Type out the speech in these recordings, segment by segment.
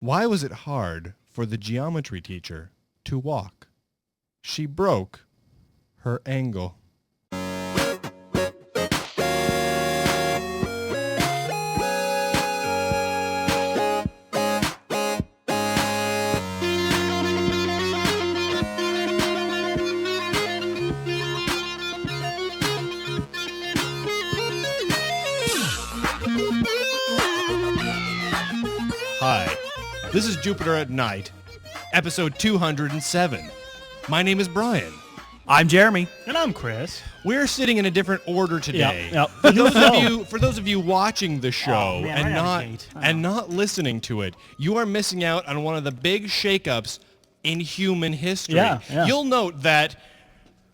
Why was it hard for the geometry teacher to walk? She broke her angle. Hi, this is Jupiter at Night, episode 207. My name is Brian. I'm Jeremy. And I'm Chris. We're sitting in a different order today. Yep. For those of you watching the show man, and not listening to it, you are missing out on one of the big shakeups in human history. Yeah. You'll note that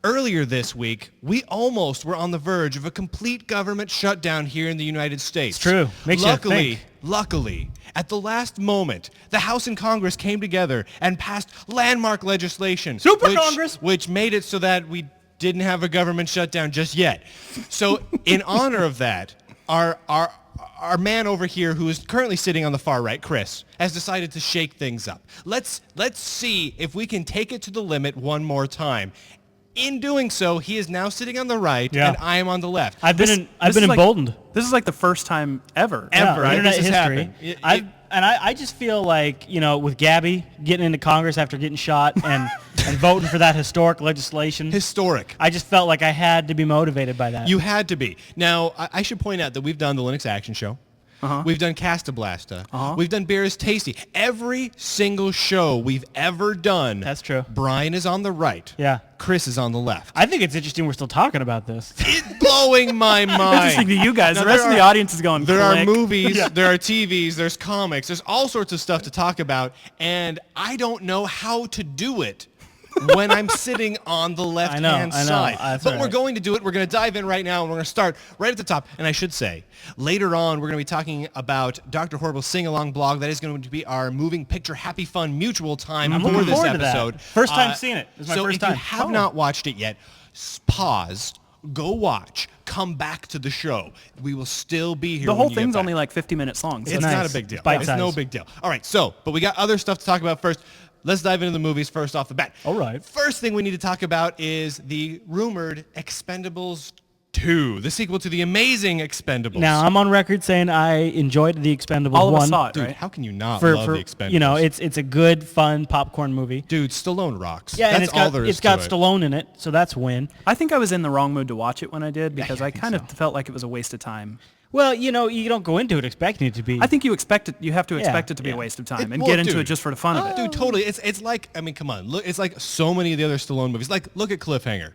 earlier this week, we almost were on the verge of a complete government shutdown here in the United States. It's true. Makes you think. Luckily, at the last moment, the House and Congress came together and passed landmark legislation. Congress! Which made it so that we didn't have a government shutdown just yet. So in honor of that, our man over here, who is currently sitting on the far right, Chris, has decided to shake things up. Let's see if we can take it to the limit one more time. In doing so, he is now sitting on the right, and I am on the left. I've been emboldened. This is like the first time ever. Right? Internet This has history. happened. I just feel like, with Gabby getting into Congress after getting shot and voting for that historic legislation. Historic. I just felt like I had to be motivated by that. You had to be. Now, I should point out that we've done the Linux Action Show. We've done Castablasta. We've done Beer is Tasty. Every single show we've ever done. That's true. Brian is on the right. Yeah. Chris is on the left. I think it's interesting we're still talking about this. It's blowing my mind. Interesting to you guys. Now, the rest of the audience is going, There click. are movies, there are TVs, there's comics, there's all sorts of stuff to talk about, and I don't know how to do it when I'm sitting on the left-hand side. But we're going to do it. We're going to dive in right now, and we're going to start right at the top. And I should say, later on, we're going to be talking about Dr. Horrible's sing-along blog. That is going to be our moving picture happy fun mutual time for this episode. First time seeing it. It's my so first time. if you have not watched it yet, pause, go watch, come back to the show. We will still be here. The whole thing's only like 50 minutes long. So It's not a big deal. It's no big deal. All right, but we got other stuff to talk about first. Let's dive into the movies first off the bat. All right. First thing we need to talk about is the rumored Expendables 2, the sequel to the amazing Expendables. Now, I'm on record saying I enjoyed the Expendables 1. All of us saw it, Dude, right? how can you not love the Expendables? It's a good, fun popcorn movie. Dude, Stallone rocks. Yeah, That's all there is it's got to it. Stallone in it, so that's a win. I think I was in the wrong mood to watch it when I did because I kind of so. felt like it was a waste of time. Well, you don't go into it expecting it to be. I think you have to expect it to be a waste of time and get into it just for the fun of it. Dude, totally. It's like, I mean, come on. Look, it's like so many of the other Stallone movies. Like, look at Cliffhanger.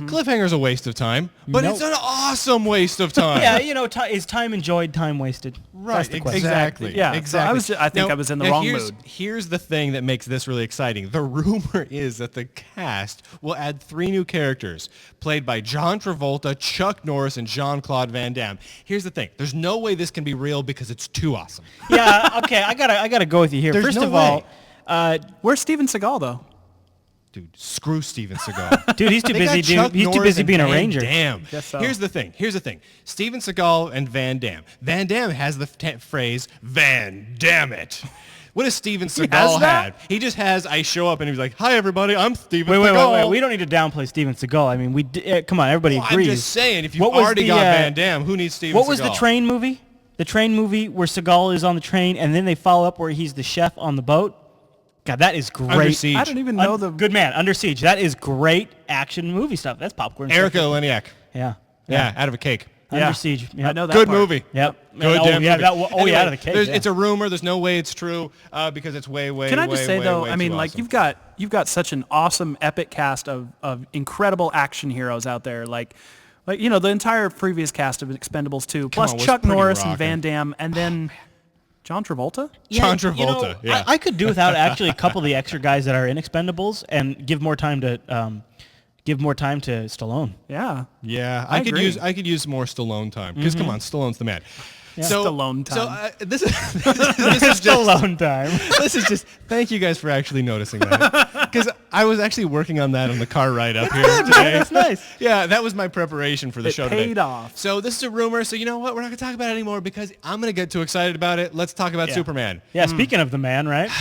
Cliffhanger's a waste of time, but it's an awesome waste of time. Yeah, is time enjoyed, time wasted? Right, That's the question. exactly. Yeah, exactly. So I think I was in the wrong mood. Here's the thing that makes this really exciting. The rumor is that the cast will add 3 new characters played by John Travolta, Chuck Norris, and Jean-Claude Van Damme. Here's the thing. There's no way this can be real because it's too awesome. Yeah, okay, I gotta go with you here. There's First no of all, Where's Steven Seagal, though? Dude, screw Steven Seagal. dude, he's too busy. He's too busy being a ranger. Damn. So. Here's the thing. Steven Seagal and Van Damme. Van Damme has the phrase "Van Damn it." What does Steven Seagal have? He just has, I show up and he's like, "Hi everybody, I'm Steven Seagal." Wait. We don't need to downplay Steven Seagal. I mean, come on, everybody agrees. I'm just saying, if you've already got Van Damme, who needs Steven Seagal? What was the train movie? The train movie where Seagal is on the train and then they follow up where he's the chef on the boat? God, that is great. Under Siege. I don't even know the... Good man, Under Siege. That is great action movie stuff. That's popcorn. Erica Eleniak. Yeah. Out of a cake. Under Siege. Yep. I know that Good part. movie. Yep. Good damn movie. Anyway, out of the cake. It's a rumor. There's no way it's true because it's way Can I just say, though, I mean, too like, awesome. you've got such an awesome, epic cast of incredible action heroes out there. Like the entire previous cast of Expendables 2, plus Chuck Norris and Van Damme, and then... John Travolta? John Travolta, yeah. I could do without actually a couple of the extra guys that are in Expendables and give more time to Stallone. Yeah. Yeah, I I could agree. use more Stallone time because come on, Stallone's the man. Yeah. So alone time. So this is just alone time. This is just. Thank you guys for actually noticing that, because I was actually working on that on the car ride up here today. That's nice. Yeah, that was my preparation for the show today. It paid off. So this is a rumor. So you know what? We're not gonna talk about it anymore because I'm gonna get too excited about it. Let's talk about Superman. Yeah. Speaking of the man, right?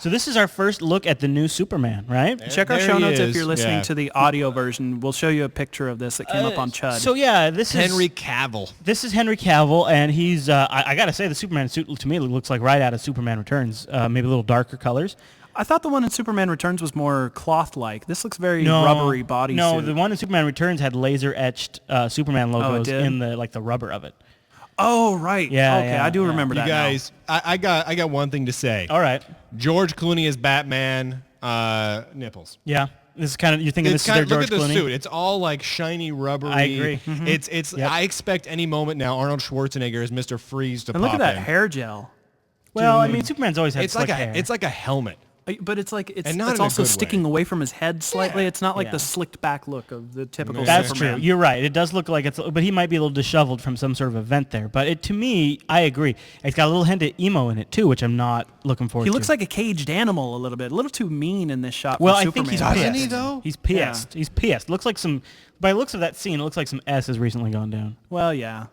So this is our first look at the new Superman, right? Check our show notes if you're listening to the audio version. We'll show you a picture of this that came up on Chud. So yeah, this Henry Cavill. This is Henry Cavill, and he's, I gotta say, the Superman suit to me looks like right out of Superman Returns, maybe a little darker colors. I thought the one in Superman Returns was more cloth-like. This looks very rubbery bodysuit. No, the one in Superman Returns had laser-etched Superman logos in the rubber of it. Oh, right. Yeah. Okay, I do remember that. You guys, I got one thing to say. All right. George Clooney as Batman, nipples. Yeah. This is kind of, you're thinking this is their George Clooney? Look at the suit. It's all like shiny, rubbery. I agree. Mm-hmm. It's. Yep. I expect any moment now Arnold Schwarzenegger as Mr. Freeze to pop in. Look at that hair gel. Well, I mean, Superman's always had slick hair. It's like a helmet. But it's like it's also sticking away from his head slightly. It's not like the slicked back look of the typical That's Superman. true. You're right. It does look like but he might be a little disheveled from some sort of event there. But to me, I agree. It's got a little hint of emo in it too, which I'm not looking forward to. He looks like a caged animal a little bit. A little too mean in this shot. Well, for I Superman. think he's Doesn't pissed. he though? He's pissed. Yeah. He's pissed. Looks like by the looks of that scene, it looks like some S has recently gone down. Well, yeah.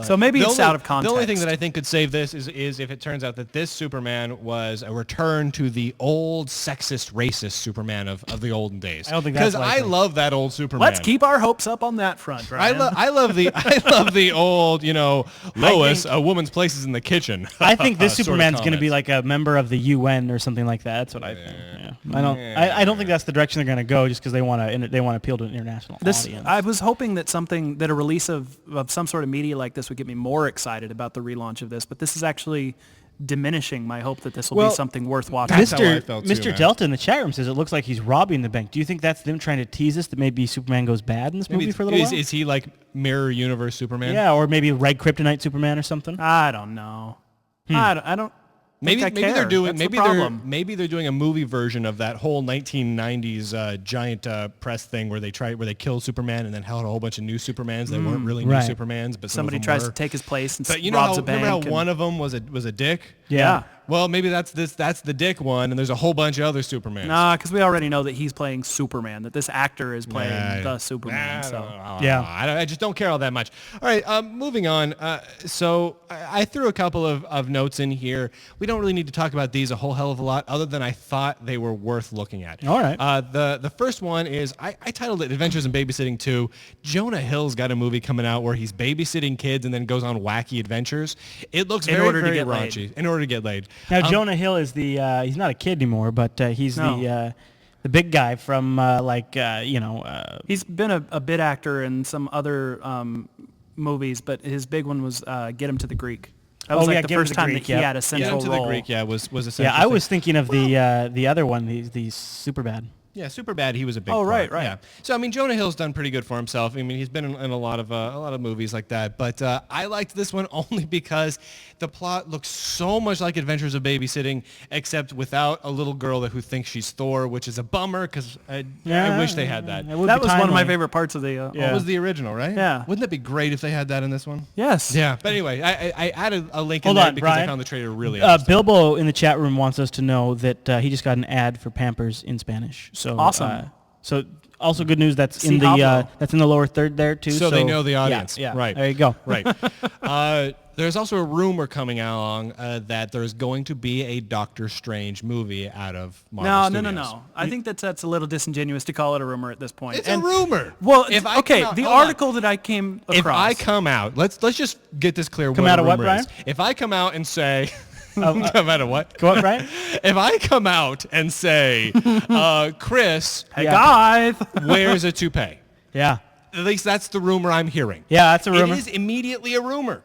So maybe it's out of context. The only thing that I think could save this is if it turns out that this Superman was a return to the old sexist, racist Superman of the olden days. I don't think that's because I love that old Superman. Let's keep our hopes up on that front, Ryan. I love the old, Lois, a woman's place is in the kitchen. I think this Superman's going to be like a member of the UN or something like that. That's what I think. Yeah. I don't think that's the direction they're going to go just because they want to appeal to an international audience. I was hoping that a release of some sort of media like this would get me more excited about the relaunch of this, but this is actually diminishing my hope that this will be something worth watching. That's how I felt too, Mr. Delta in the chat room says it looks like he's robbing the bank. Do you think that's them trying to tease us that maybe Superman goes bad in this movie for a little while? Is he like Mirror Universe Superman? Yeah, or maybe Red Kryptonite Superman or something? I don't know. I don't. Maybe they're doing maybe they're doing a movie version of that whole 1990s giant press thing where they kill Superman and then held a whole bunch of new Supermans that weren't really new Supermans, but somebody tries to take his place and but robs a bank. Remember how one of them was a dick? Yeah. Well, maybe that's the dick one, and there's a whole bunch of other Supermans. Nah, because we already know that he's playing Superman, that this actor is playing the Superman. I just don't care all that much. All right, moving on. So I threw a couple of notes in here. We don't really need to talk about these a whole hell of a lot, other than I thought they were worth looking at. All right. The first one is, I titled it Adventures in Babysitting 2. Jonah Hill's got a movie coming out where he's babysitting kids and then goes on wacky adventures. It looks very raunchy. In order to get laid. Now, Jonah Hill is he's not a kid anymore, but he's the big guy from, He's been a bit actor in some other movies, but his big one was Get Him to the Greek. That was the first time that he had a central role. Get Him to the Greek, was a central I was thinking of the other one, the Superbad. Yeah, Superbad. He was a big part. Right. Yeah. So I mean, Jonah Hill's done pretty good for himself. I mean, he's been in a lot of movies like that. But I liked this one only because the plot looks so much like Adventures of Babysitting, except without a little girl who thinks she's Thor, which is a bummer because I wish they had that. That was one of my favorite parts of the. It was the original, right? Yeah. Wouldn't that be great if they had that in this one? Yes. Yeah. But anyway, I added a link in there because Brian. I found the trailer really interesting. Bilbo in the chat room wants us to know that he just got an ad for Pampers in Spanish. So awesome. So also good news that's in the lower third there too. So they know the audience. Yeah. Right. There you go. Right. There's also a rumor coming along that there's going to be a Doctor Strange movie out of Marvel Studios. No. I think that's a little disingenuous to call it a rumor at this point. It's a rumor. Well, the article that I came across. If I come out, let's just get this clear. Come out of what, Brian? If I come out and say. Come out of what? Go on, Brian. If I come out and say, Chris, hey guys, wears a toupee. Yeah. At least that's the rumor I'm hearing. Yeah, that's a rumor. It is immediately a rumor.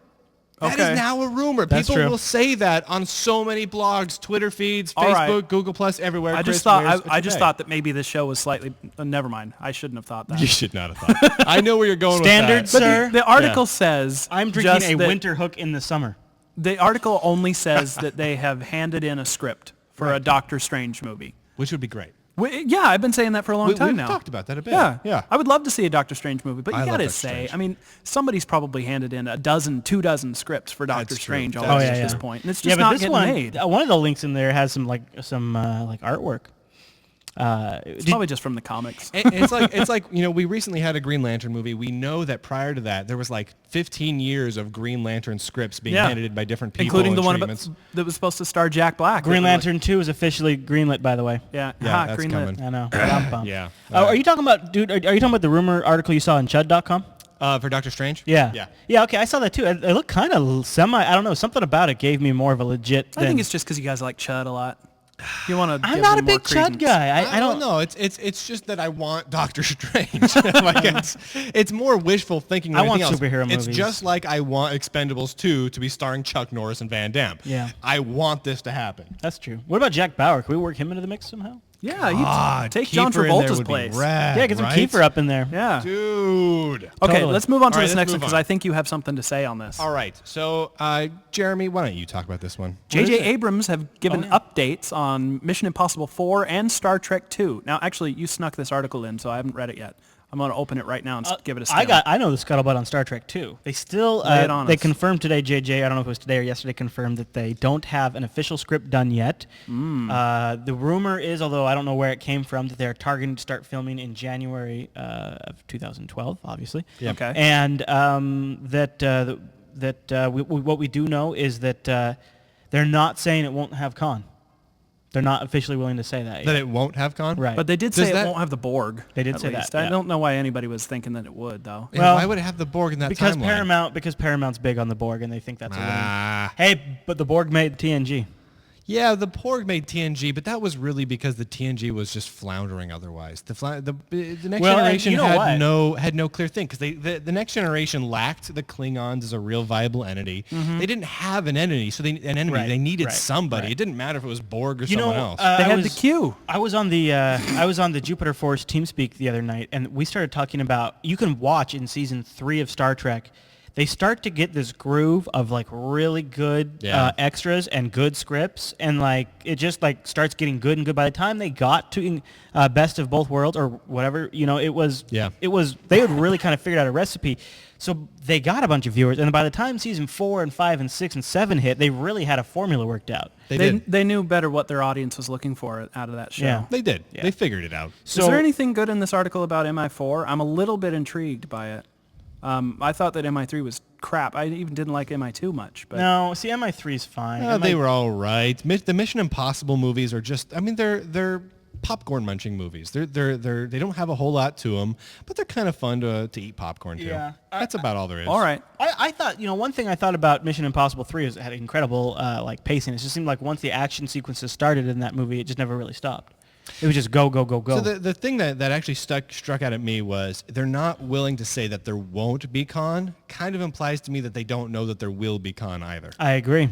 Okay. That is now a rumor. That's People true. will say that on so many blogs, Twitter feeds, Facebook, Google Plus, everywhere. I just thought that maybe this show was slightly. Never mind. I shouldn't have thought that. You should not have thought. I know where you're going Standards, with that. sir. The article says I'm drinking a winter hook in the summer. The article only says that they have handed in a script for a Doctor Strange movie. Which would be great. Yeah, I've been saying that for a long time now. We've talked about that a bit. Yeah. I would love to see a Doctor Strange movie, but you got to say, Strange. I mean, somebody's probably handed in 2 dozen scripts for Doctor Strange already at this point, and it's just not getting made. One of the links in there has some artwork. It's probably just from the comics. It's like we recently had a Green Lantern movie. We know that prior to that, there was like 15 years of Green Lantern scripts being handed in by different people, including the one that was supposed to star Jack Black. Green Lantern 2 is officially greenlit, by the way. Yeah, that's greenlit. coming. I know. I'm bummed. Yeah. Are you talking about, dude? Are you talking about the rumor article you saw on Chud.com? For Doctor Strange? Yeah. Okay, I saw that too. It looked kind of I don't know, something about it gave me more of a legit. I think it's just because you guys like Chud a lot. You want to? I'm not a big Chud guy. I don't know. It's just that I want Doctor Strange. It's more wishful thinking than anything else. Superhero movies. It's just like I want Expendables 2 to be starring Chuck Norris and Van Damme. Yeah. I want this to happen. That's true. What about Jack Bauer? Can we work him into the mix somehow? Yeah, you take John Travolta's place. Yeah, get some Kiefer up in there. Yeah. Dude. Okay, Totally. let's move on to this next one because I think you have something to say on this. All right. So, Jeremy, why don't you talk about this one? J.J. Abrams have given updates on Mission Impossible 4 and Star Trek 2. Now, actually, you snuck this article in, so I haven't read it yet. I'm going to open it right now and give it a scan. I know the scuttlebutt on Star Trek 2. They still they confirmed today, JJ, I don't know if it was today or yesterday, confirmed that they don't have an official script done yet. The rumor is, although I don't know where it came from, that they're targeting to start filming in January of 2012, obviously. Yeah. Okay. And what we do know is that they're not saying it won't have Khan. They're not officially willing to say that yet. That it won't have Khan? Right. But they did say it won't have the Borg. They did say least. that. I don't know why anybody was thinking that it would, though. Well, why would it have the Borg in that timeline? Because Paramount's big on the Borg, and they think that's a winning. Hey, but the Borg made TNG. Yeah, the Borg made TNG, but that was really because the TNG was just floundering otherwise. The Next Generation had no clear thing because the Next Generation lacked the Klingons as a real viable entity. They didn't have an enemy, They needed somebody. Right. It didn't matter if it was Borg or someone else. They had the Q. I was on the Jupiter Force TeamSpeak the other night, and we started talking about, you can watch in season 3 of Star Trek, they start to get this groove of like really good extras and good scripts, and like it just like starts getting good and good. By the time they got to Best of Both Worlds or whatever, it was they had really kind of figured out a recipe. So they got a bunch of viewers, and by the time season 4 and 5 and 6 and 7 hit, they really had a formula worked out. They knew better what their audience was looking for out of that show. Yeah. They did. Yeah. They figured it out. So, is there anything good in this article about MI4? I'm a little bit intrigued by it. I thought that MI3 was crap. I even didn't like MI2 much. But no, see, MI3 is fine. They were all right. The Mission Impossible movies are just, they're popcorn munching movies. They don't have a whole lot to them, but they're kind of fun to eat popcorn to. Yeah. That's about all there is. All right. I thought, one thing I thought about Mission Impossible 3 is it had incredible pacing. It just seemed like once the action sequences started in that movie, it just never really stopped. It was just go, go, go, go. So the thing that actually struck out at me was they're not willing to say that there won't be Khan. Kind of implies to me that they don't know that there will be Khan either. I agree.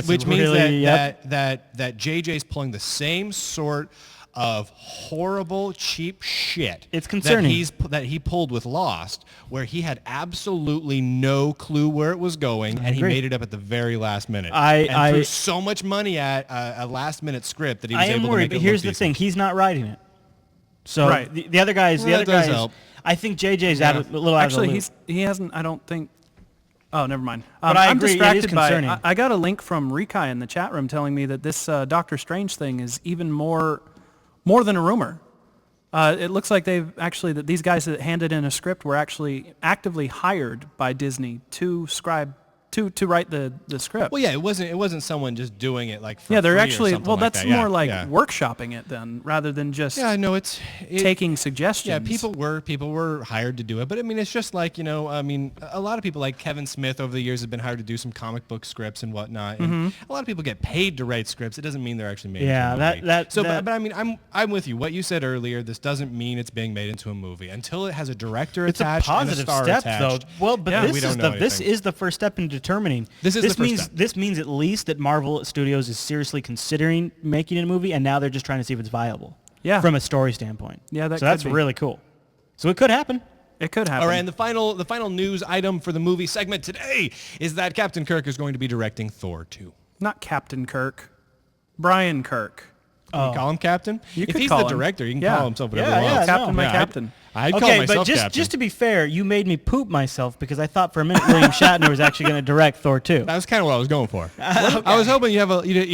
Which means that JJ's pulling the same sort of horrible, cheap shit. It's concerning. That he pulled with Lost, where he had absolutely no clue where it was going, and he made it up at the very last minute. And threw so much money at a last-minute script that he was able to make it look decent. But here's the thing. He's not writing it. So the other guys, help. I think JJ's a little out of the loop. Actually, he hasn't, I don't think... Oh, never mind. But I I'm agree, distracted it is concerning. I got a link from Rikai in the chat room telling me that this Doctor Strange thing is even more than a rumor. It looks like that these guys that handed in a script were actually actively hired by Disney to write the script. Well, yeah, it wasn't someone just doing it like for they're free actually or something that's like that. more workshopping it then rather than just taking suggestions. Yeah, people were hired to do it, but it's just like a lot of people like Kevin Smith over the years have been hired to do some comic book scripts and whatnot. And a lot of people get paid to write scripts. It doesn't mean they're actually made. Yeah, into a movie. I'm with you. What you said earlier, this doesn't mean it's being made into a movie until it has a director attached and a star step, attached. Though. Well, but this is the first step in determining. This means at least that Marvel Studios is seriously considering making a movie, and now they're just trying to see if it's viable. Yeah. From a story standpoint. Yeah, that's really cool. So it could happen. It could happen. All right, and the final news item for the movie segment today is that Captain Kirk is going to be directing Thor 2. Not Captain Kirk. Brian Kirk. Can you call him Captain? If he's call the him. director, he can call himself whatever he Yeah, wants. Captain, my Yeah, captain. I'd call Okay, myself but Captain. just to be fair, you made me poop myself because I thought for a minute William Shatner was actually going to direct Thor 2. That was kind of what I was going for. I was hoping you'd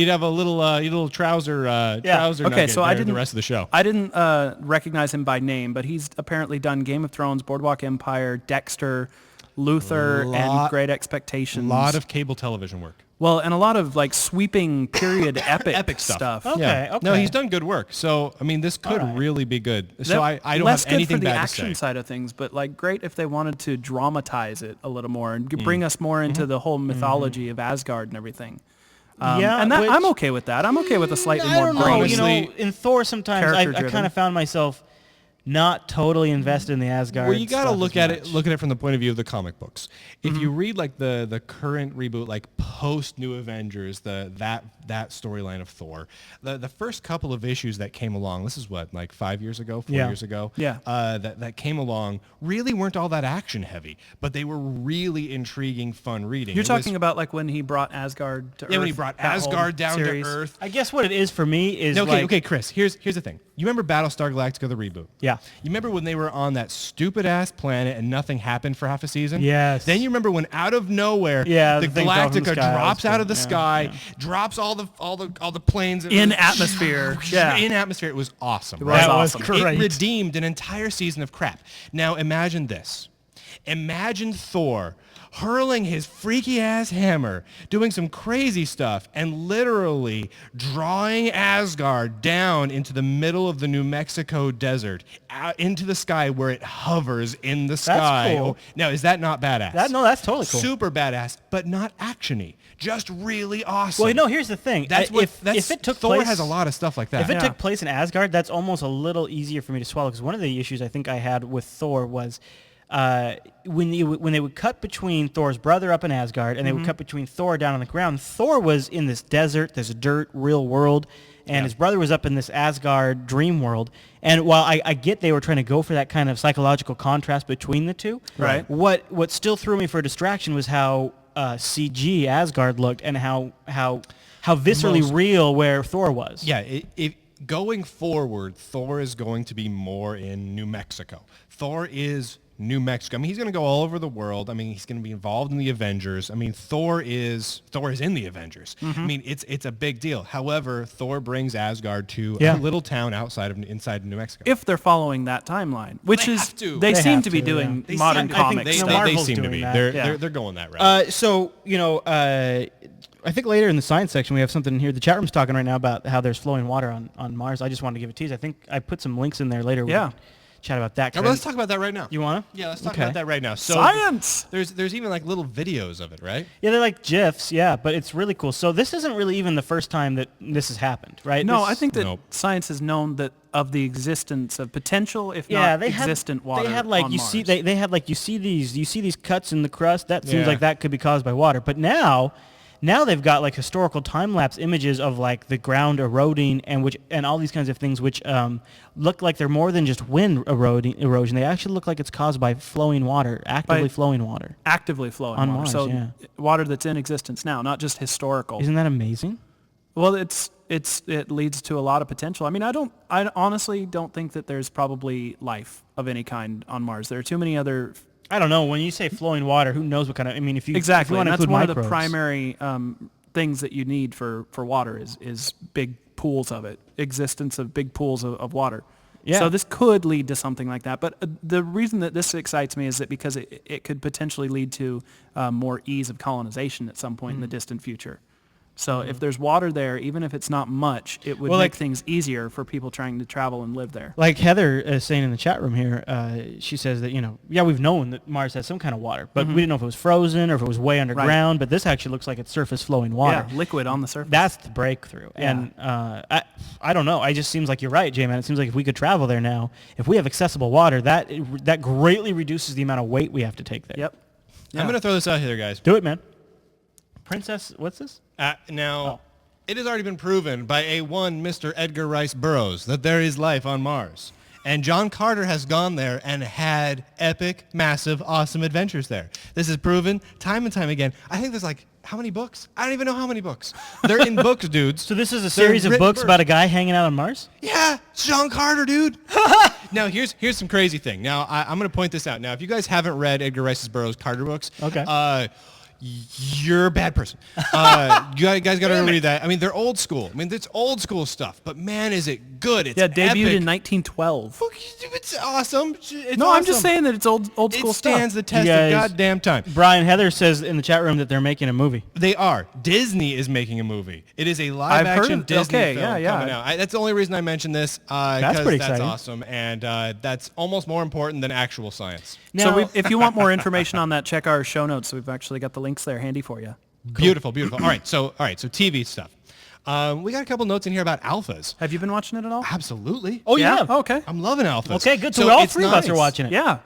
have a little trouser Okay, nugget so there the rest of the show. I didn't recognize him by name, but he's apparently done Game of Thrones, Boardwalk Empire, Dexter, Luther, and Great Expectations. A lot of cable television work. Well, and a lot of like sweeping period epic stuff. Okay, okay. No, he's done good work. So, I mean, this could really be good. So I don't less have anything good for the bad to say. action side of things, but like great if they wanted to dramatize it a little more and bring us more into the whole mythology of Asgard and everything. And that, I'm okay with that. I'm okay with a slightly more You know, Honestly, in Thor sometimes I kind of found myself not totally invested in the Asgard. Well, you got to stuff look as at much. it from the point of view of the comic books. If you read like the current reboot, like post New Avengers, that storyline of Thor, the first couple of issues that came along, this is what, like 5 years ago, 4 years ago, that came along, really weren't all that action heavy, but they were really intriguing, fun reading. You're talking about like when he brought Asgard to Earth. Yeah, when he brought Asgard down series. to Earth. I guess what it is for me is Okay, Chris, here's the thing. You remember Battlestar Galactica, the reboot? Yeah. You remember when they were on that stupid-ass planet and nothing happened for half a season? Yes. Then you remember when out of nowhere, the the thing fell from the Galactica sky. drops out of the Yeah, sky, drops all the planes In atmosphere. Yeah. in atmosphere. It was awesome. It was awesome. great. It redeemed an entire season of crap. Now imagine this. Imagine Thor hurling his freaky ass hammer, doing some crazy stuff, and literally drawing Asgard down into the middle of the New Mexico desert, out into the sky where it hovers in the sky. cool. Now, is that not badass? That's totally cool. Super badass, but not actiony. Just really awesome. Well, no, here's the thing. If it took Thor place, has a lot of stuff like that. If it took place in Asgard, that's almost a little easier for me to swallow because one of the issues I think I had with Thor was when they would cut between Thor's brother up in Asgard and they would cut between Thor down on the ground, Thor was in this desert, this dirt, real world, and his brother was up in this Asgard dream world. And while I get they were trying to go for that kind of psychological contrast between the two, Right. What still threw me for a distraction was how CG Asgard looked and how viscerally real where Thor was. Yeah, going forward, Thor is going to be more in New Mexico. Thor is New Mexico. I mean, he's going to go all over the world. I mean, he's going to be involved in the Avengers. I mean, Thor is in the Avengers. I mean, it's a big deal. However, Thor brings Asgard to a little town inside New Mexico. If they're following that timeline, which They is have to. they They seem have to be to, doing They modern seem- I think comics. they Marvel's seem to doing be. that. They're going that route. So, I think later in the science section we have something here. The chat room's talking right now about how there's flowing water on Mars. I just wanted to give a tease. I think I put some links in there later. We can chat about that. Let's talk about that right now. You want to? Yeah, let's talk about that right now. So Science! There's even like little videos of it, right? Yeah, they're like GIFs, but it's really cool. So this isn't really even the first time that this has happened, right? No, This- I think that Nope. science has known that of the existence of potential, if not existent water. They had like on you Mars. see they had like you see these cuts in the crust. That seems Yeah. like that could be caused by water. But now they've got like historical time lapse images of like the ground eroding and all these kinds of things which look like they're more than just wind erosion. They actually look like it's caused by flowing water, actively flowing water. actively flowing On water. Mars, so yeah. water that's in existence now, not just historical. Isn't that amazing? Well, it leads to a lot of potential. I mean, I honestly don't think that there's probably life of any kind on Mars. There are too many other. I don't know. When you say flowing water, who knows what kind of? I mean, if you Exactly, if you and want to that's include one microbes. of the primary things that you need for water is big pools of it, existence of big pools of water. Yeah. So this could lead to something like that. But the reason that this excites me is that because it could potentially lead to more ease of colonization at some point in the distant future. So if there's water there, even if it's not much, it would make things easier for people trying to travel and live there. Like Heather is saying in the chat room here, she says that, we've known that Mars has some kind of water, but we didn't know if it was frozen or if it was way underground, but this actually looks like it's surface flowing water. Yeah, liquid on the surface. That's the breakthrough. Yeah. And I don't know. It just seems like you're right, J-Man. It seems like if we could travel there now, if we have accessible water, that greatly reduces the amount of weight we have to take there. Yep. I'm going to throw this out here, guys. Do it, man. Princess, what's this? Now, it has already been proven by Mr. Edgar Rice Burroughs that there is life on Mars. And John Carter has gone there and had epic, massive, awesome adventures there. This is proven time and time again. I think there's like, how many books? I don't even know how many books. They're in books, dudes. So this is a series of books about a guy hanging out on Mars? Yeah, it's John Carter, dude. Now, here's some crazy thing. Now, I'm going to point this out. Now, if you guys haven't read Edgar Rice Burroughs' Carter books, okay. You're a bad person. You guys got to read that. I mean, they're old school. I mean, it's old school stuff. But man, is it good. It's debuted epic. in 1912. It's awesome. It's no, awesome. I'm just saying that it's old school stuff. It stands the test of goddamn time. Brian Heather says in the chat room that they're making a movie. They are. Disney is making a movie. It is a live-action Disney film coming out. That's the only reason I mentioned this. That's pretty exciting. That's awesome. And that's almost more important than actual science. Now, so if you want more information on that, check our show notes. We've actually got the links there handy for you. Cool. Beautiful. All right, so TV stuff. We got a couple notes in here about alphas. Have you been watching it at all? Absolutely. Oh, yeah. Oh, okay. I'm loving alphas. Okay, good. So all three of us are watching it. Yeah.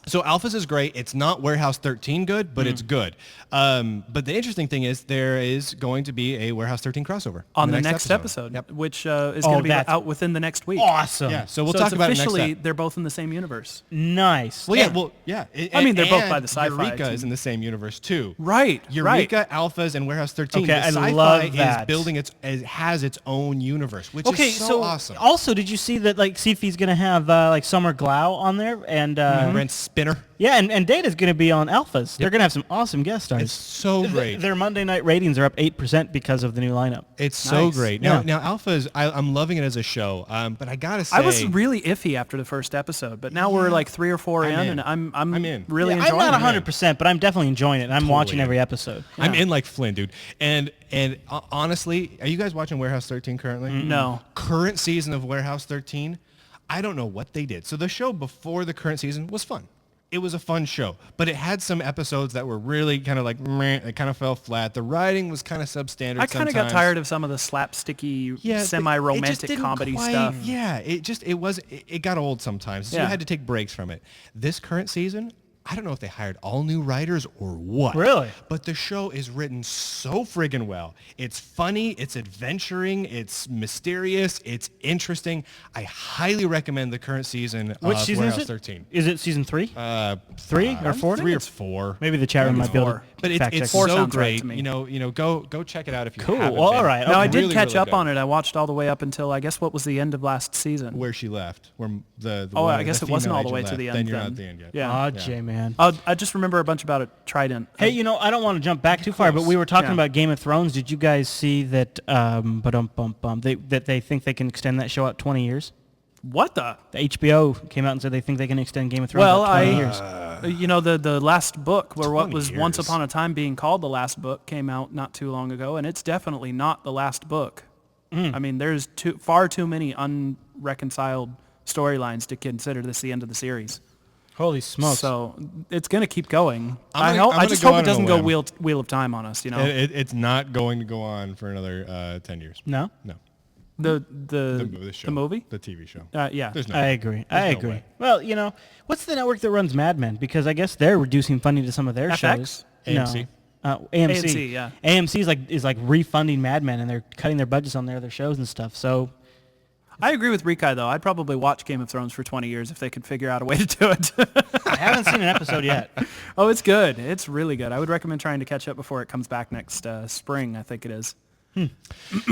So Alphas is great. It's not Warehouse 13 good, but it's good. But the interesting thing is there is going to be a Warehouse 13 crossover. On the next episode, which is going to be out within the next week. Awesome. Yeah, so we'll talk about it next officially, time. they're both in the same universe. Nice. Well, I mean, they're both by the SyFy Eureka team. is in the same universe, too. Right. Eureka, Alphas, and Warehouse 13. Okay, the I love SyFy that. is building has its own universe, which is so awesome. Also, did you see that SyFy's going to have Summer Glau on there? And Brent Spinner. Yeah, and Data's going to be on Alphas. They're going to have some awesome guest stars. It's so great. Their Monday night ratings are up 8% because of the new lineup. It's so great. Now Alphas, I'm loving it as a show, but I got to say... I was really iffy after the first episode, but now we're like 3 or 4 in, and I'm in. Really enjoying it. I'm not 100%, but I'm definitely enjoying it, and I'm watching every episode. Yeah. I'm in like Flynn, dude. And honestly, are you guys watching Warehouse 13 currently? No. Current season of Warehouse 13, I don't know what they did. So the show before the current season was fun. It was a fun show, but it had some episodes that were really kind of like, meh, it kind of fell flat. The writing was kind of substandard. I kind of got tired of some of the slapsticky, semi-romantic comedy stuff. Yeah, it got old sometimes. So you had to take breaks from it. This current season, I don't know if they hired all new writers or what. Really? But the show is written so friggin' well. It's funny, it's adventuring, it's mysterious, it's interesting. I highly recommend the current season of Warehouse 13. Is it season 3? 3 or 4? 3 or 4. Maybe the chat room might be able to But it's so great. You know, go check it out if you haven't. Cool. All right. Now, I did catch up on it. I watched all the way up until, I guess, what was the end of last season? Where she left. Where I guess it wasn't all the way to the end. Then you're not at the end yet. Yeah. Jay, man. I just remember a bunch about a trident. Hey, I don't want to jump back too far, but we were talking about Game of Thrones. Did you guys see that that they think they can extend that show out 20 years? What the? The HBO came out and said they think they can extend Game of Thrones out 20 years. The last book, where what was years. once upon a time being called the last book, came out not too long ago, and it's definitely not the last book. I mean, there's far too many unreconciled storylines to consider this the end of the series. Holy smokes! So it's going to keep going. I just hope it doesn't go Wheel of Time on us. It's not going to go on for another 10 years. No. The show, the movie, the TV show. Yeah, I agree. Well, what's the network that runs Mad Men? Because I guess they're reducing funding to some of their shows. AMC. No. AMC. AMC, yeah. AMC is like refunding Mad Men, and they're cutting their budgets on their other shows and stuff. So. I agree with Rikai, though. I'd probably watch Game of Thrones for 20 years if they could figure out a way to do it. I haven't seen an episode yet. Oh, it's good. It's really good. I would recommend trying to catch up before it comes back next spring, I think it is.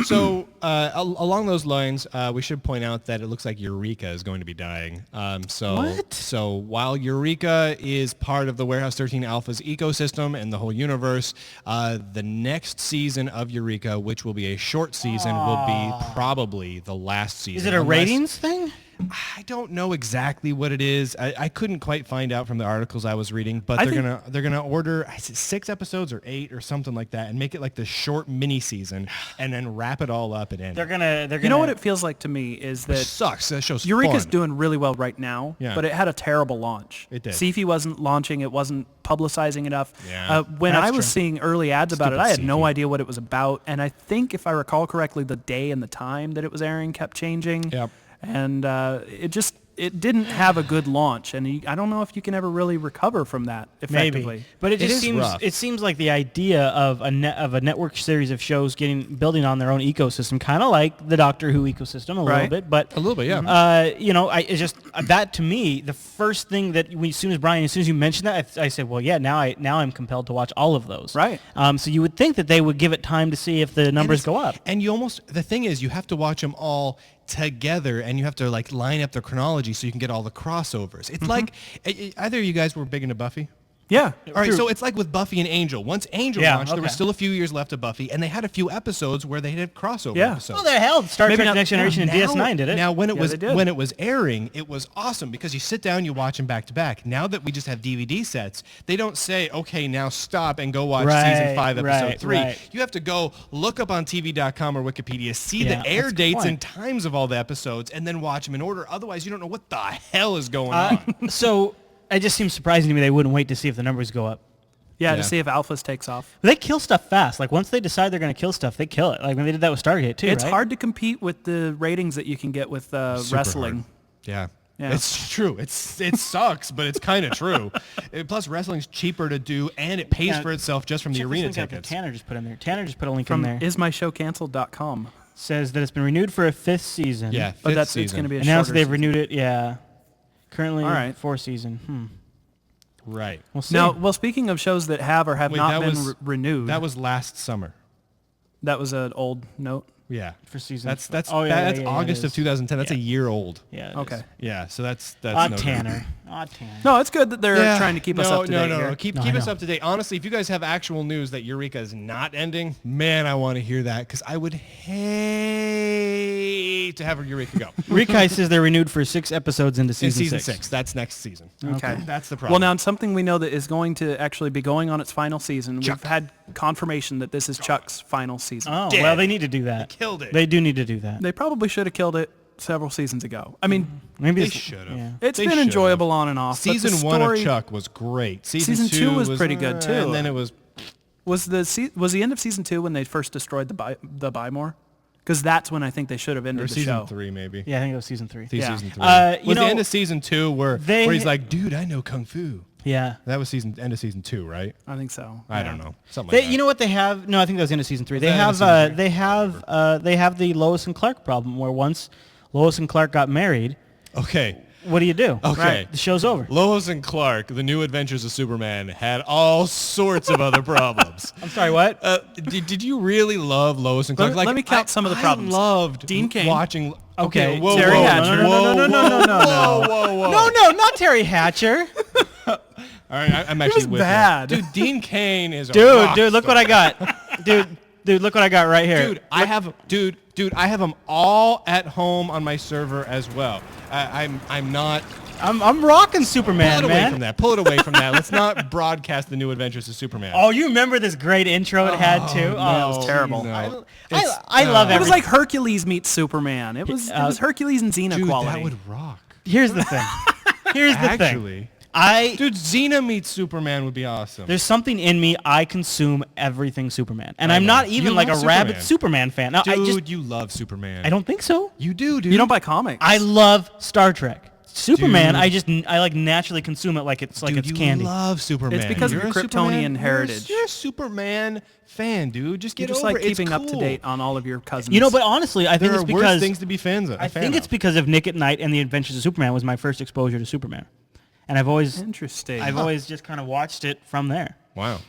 So along those lines, we should point out that it looks like Eureka is going to be dying. What? So while Eureka is part of the Warehouse 13 Alpha's ecosystem and the whole universe, the next season of Eureka, which will be a short season, will be probably the last season. Is it a ratings thing? I don't know exactly what it is. I couldn't quite find out from the articles I was reading, but they're gonna order 6 episodes or 8 or something like that, and make it like the short mini season, and then wrap it all up and end. They're gonna. You know what it feels like to me is that it sucks. That show's Eureka's fun. doing really well right now, but it had a terrible launch. It did. SyFy wasn't launching. It wasn't publicizing enough. Yeah, when I was seeing early ads about it, I had no SyFy. idea what it was about, and I think if I recall correctly, the day and the time that it was airing kept changing. Yep. And it just it didn't have a good launch, and I don't know if you can ever really recover from that effectively. Maybe. But it seems like the idea of a network series of shows building on their own ecosystem, kind of like the Doctor Who ecosystem a little bit, but a little bit, yeah. It's just that to me, the first thing that as soon as you mentioned that, I said, well, yeah, now I'm compelled to watch all of those. Right. So you would think that they would give it time to see if the numbers go up. And the thing is, you have to watch them all together, and you have to like line up their chronology so you can get all the crossovers. It's like, either of you guys were big into Buffy? Yeah. All right, so it's like with Buffy and Angel. Once Angel launched, there was still a few years left of Buffy, and they had a few episodes where they had crossover episodes. Well, the hell, Star Trek Next Generation and DS9 did it. Now, when it was airing, it was awesome because you sit down, you watch them back to back. Now that we just have DVD sets, they don't say, okay, now stop and go watch season 5, episode 3. Right. You have to go look up on TV.com or Wikipedia, see the air dates and times of all the episodes, and then watch them in order. Otherwise, you don't know what the hell is going on. So it just seems surprising to me they wouldn't wait to see if the numbers go up. Yeah, to see if Alphas takes off. They kill stuff fast. Like, once they decide they're going to kill stuff, they kill it. Like, when they did that with Stargate, too, It's hard to compete with the ratings that you can get with wrestling. Hard. Yeah. It's true. It sucks, but it's kind of true. Plus, wrestling's cheaper to do, and it pays for itself just from the arena tickets. Tanner just put in there. Tanner just put a link in there. ismyshowcanceled.com. Says that it's been renewed for a 5th season. Yeah, but it's going to be a announced shorter they've season. renewed it, Currently, 4th season. Right. We'll see. Now, speaking of shows that have or have not been renewed. That was last summer. That was an old note? Yeah. For season. That's August of 2010. That's a year old. Yeah. Okay. Yeah, so that's Tanner. Tanner. No, it's good that they're trying to keep us up to date. No. Keep us up to date. Honestly, if you guys have actual news that Eureka is not ending, man, I want to hear that because I would hate to have Eureka go. Rikai says they're renewed for 6 episodes into season 6. That's next season. Okay. That's the problem. Well, now something we know that is going to actually be going on its final season. Chuck. We've had confirmation that this is Chuck's final season. Oh, well, they need to do that. They killed it. They do need to do that. They probably should have killed it several seasons ago. I mean, maybe they should have. Yeah. It's been enjoyable on and off. Season 1 of Chuck was great. Season 2 was pretty good too. And then it was the end of season 2 when they first destroyed the Bymore? Because that's when I think they should have ended the show. Season 3 maybe. Yeah, I think it was season 3. Season 3. Was the end of season 2 where he's like, dude, I know Kung Fu. Yeah. That was end of season 2, right? I think so. I don't know. Something like that. You know what they have? No, I think that was end of season 3. They have the Lois and Clark problem where once Lois and Clark got married. Okay. What do you do? Okay. Right. The show's over. Lois and Clark, The New Adventures of Superman, had all sorts of other problems. I'm sorry, what? Did you really love Lois and Clark? Let me count some of the problems. I loved Dean Cain. watching. Okay. Whoa, Terry Hatcher. No, no, not Terry Hatcher. All right, I'm actually was with bad. you. Dude, Dean Cain is a Dude, look what I got. Dude, look what I got right here. Dude, I have them all at home on my server as well. I'm not. I'm rocking Superman, Pull it away man. from that. Pull it away from that. Let's not broadcast The New Adventures of Superman. Oh, you remember this great intro it had too? No, it was terrible. No. I love it. It was like Hercules meets Superman. It was Hercules and Xena Dude, quality. that would rock. Here's the thing. Actually, dude, Xena meets Superman would be awesome. There's something in me. I consume everything Superman, and I'm not even like a rabid Superman fan. Now, dude, you love Superman. I don't think so. You do, dude. You don't buy comics. I love Star Trek. Superman, I like naturally consume it like it's candy. You love Superman. It's because of your Kryptonian heritage. You're a Superman fan, dude. Just get just over like it. keeping It's up to cool. date on all of your cousins. You know, but honestly, I think There it's are worse because things to be fans of. I think it's because of Nick at Night and The Adventures of Superman was my first exposure to Superman, and I've always just kind of watched it from there. Wow.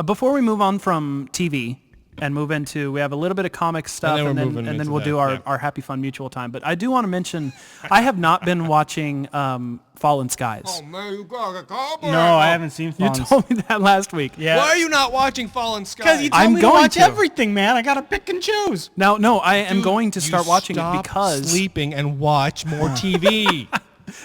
Before we move on from TV and move into, we have a little bit of comic stuff, and then we'll do our Happy Fun Mutual time. But I do want to mention, I have not been watching Fallen Skies. Oh man, you got a cowboy. No, I haven't seen Fallen You told me that last week. Yeah. Why are you not watching Fallen Skies? Because you told me to watch everything, man. I gotta pick and choose. Now, no, I am going to start watching it stop because sleeping and watch more TV.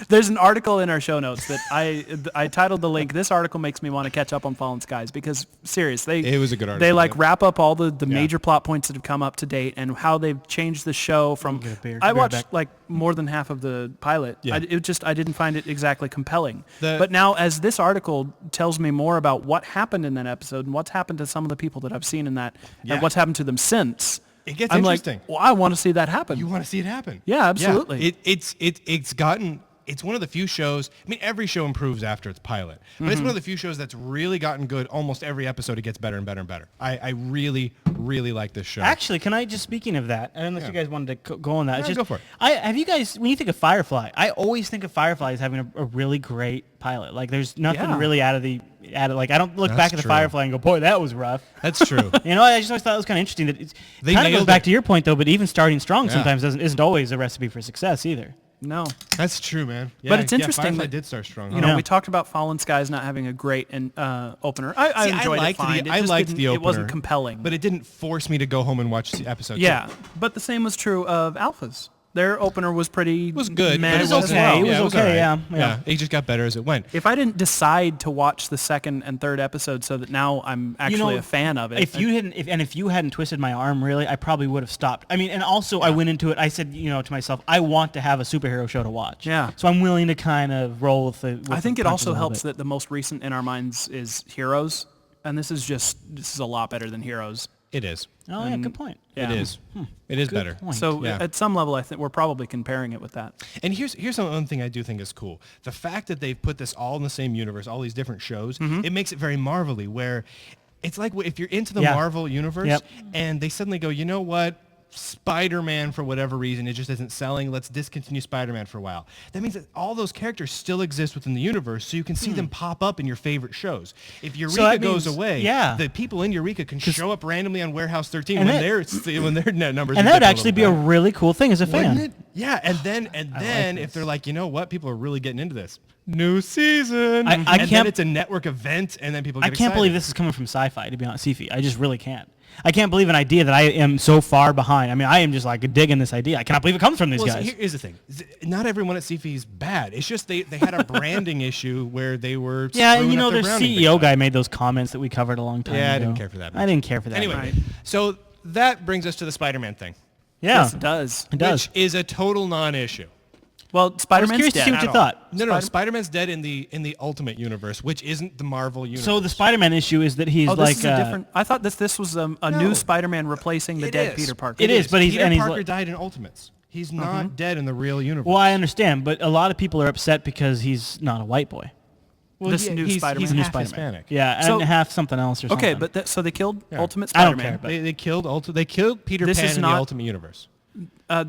there's an article in our show notes that I titled the link. This article makes me want to catch up on Fallen Skies because seriously, it was a good article. They like wrap up all the major plot points that have come up to date and how they've changed the show from. I watched like more than half of the pilot. Yeah. I didn't find it exactly compelling. But now, as this article tells me more about what happened in that episode and what's happened to some of the people that I've seen in that and what's happened to them since. It gets I'm interesting. like, well, I want to see that happen. You want to see it happen? Yeah, absolutely. It's gotten it's one of the few shows. I mean, every show improves after its pilot, but it's one of the few shows that's really gotten good. Almost every episode, it gets better and better and better. I really, really like this show. Actually, can I just, speaking of that, I don't know if you guys wanted to go on that. Yeah, go for it. Have you guys, when you think of Firefly, I always think of Firefly as having a really great pilot. Like, there's nothing really out of like, I don't look back at the Firefly and go, boy, that was rough. That's true. I just always thought it was kind of interesting that it kind of goes back to your point, though, but even starting strong sometimes isn't always a recipe for success either. No. That's true, man. Yeah, but it's interesting Firefly that did start strong. You know, we talked about Fallen Skies not having a great opener. I enjoyed it fine. I liked the opener. It wasn't compelling. But it didn't force me to go home and watch the episode. Yeah, but the same was true of Alphas. Their opener was pretty... It was good. Meh, It was okay. It was okay, yeah. It just got better as it went. If I didn't decide to watch the second and third episode so that now I'm actually a fan of it... If you hadn't twisted my arm, really, I probably would have stopped. I mean, and also I went into it, I said, to myself, I want to have a superhero show to watch. Yeah. So I'm willing to kind of roll with it. I think it also helps that the most recent in our minds is Heroes, and this is a lot better than Heroes. It is. Oh, yeah, good point. Yeah. It is. It is better. Point. So at some level, I think we're probably comparing it with that. And here's one thing I do think is cool. The fact that they've put this all in the same universe, all these different shows, it makes it very Marvel-y, where it's like if you're into the Marvel universe and they suddenly go, you know what? Spider-Man, for whatever reason, it just isn't selling. Let's discontinue Spider-Man for a while. That means that all those characters still exist within the universe, so you can see them pop up in your favorite shows. If Eureka goes away, the people in Eureka can show up randomly on Warehouse 13 when their net numbers. And that would actually be a really cool thing as a fan. Wouldn't it? Yeah, and then if they're like, you know what, people are really getting into this. New season. Then it's a network event, and then people get excited. I can't believe this is coming from SyFy, to be honest, SyFy. I just really can't. I can't believe an idea that I am so far behind. I mean, I am just like digging this idea. I cannot believe it comes from these guys. Here's the thing. Not everyone at SyFy is bad. It's just they had a branding issue where they were their CEO guy made those comments that we covered a long time ago. I didn't care for that. I didn't care for that. Anyway, so that brings us to the Spider-Man thing. Yeah. Yes, it does. Which is a total non-issue. Well, Spider-Man's dead. I was curious to see what you thought. No, Spider-Man's dead in the Ultimate Universe, which isn't the Marvel Universe. So the Spider-Man issue is that he's this is a different... I thought this was a new Spider-Man replacing the dead Peter Parker. It is, but Peter Parker died in Ultimates. He's not dead in the real universe. Well, I understand, but a lot of people are upset because he's not a white boy. Well, new Spider-Man. He's half Hispanic. Yeah, and half something else or something. Okay, but so they killed Ultimate Spider-Man. I don't care. But they killed Peter Pan in the Ultimate Universe.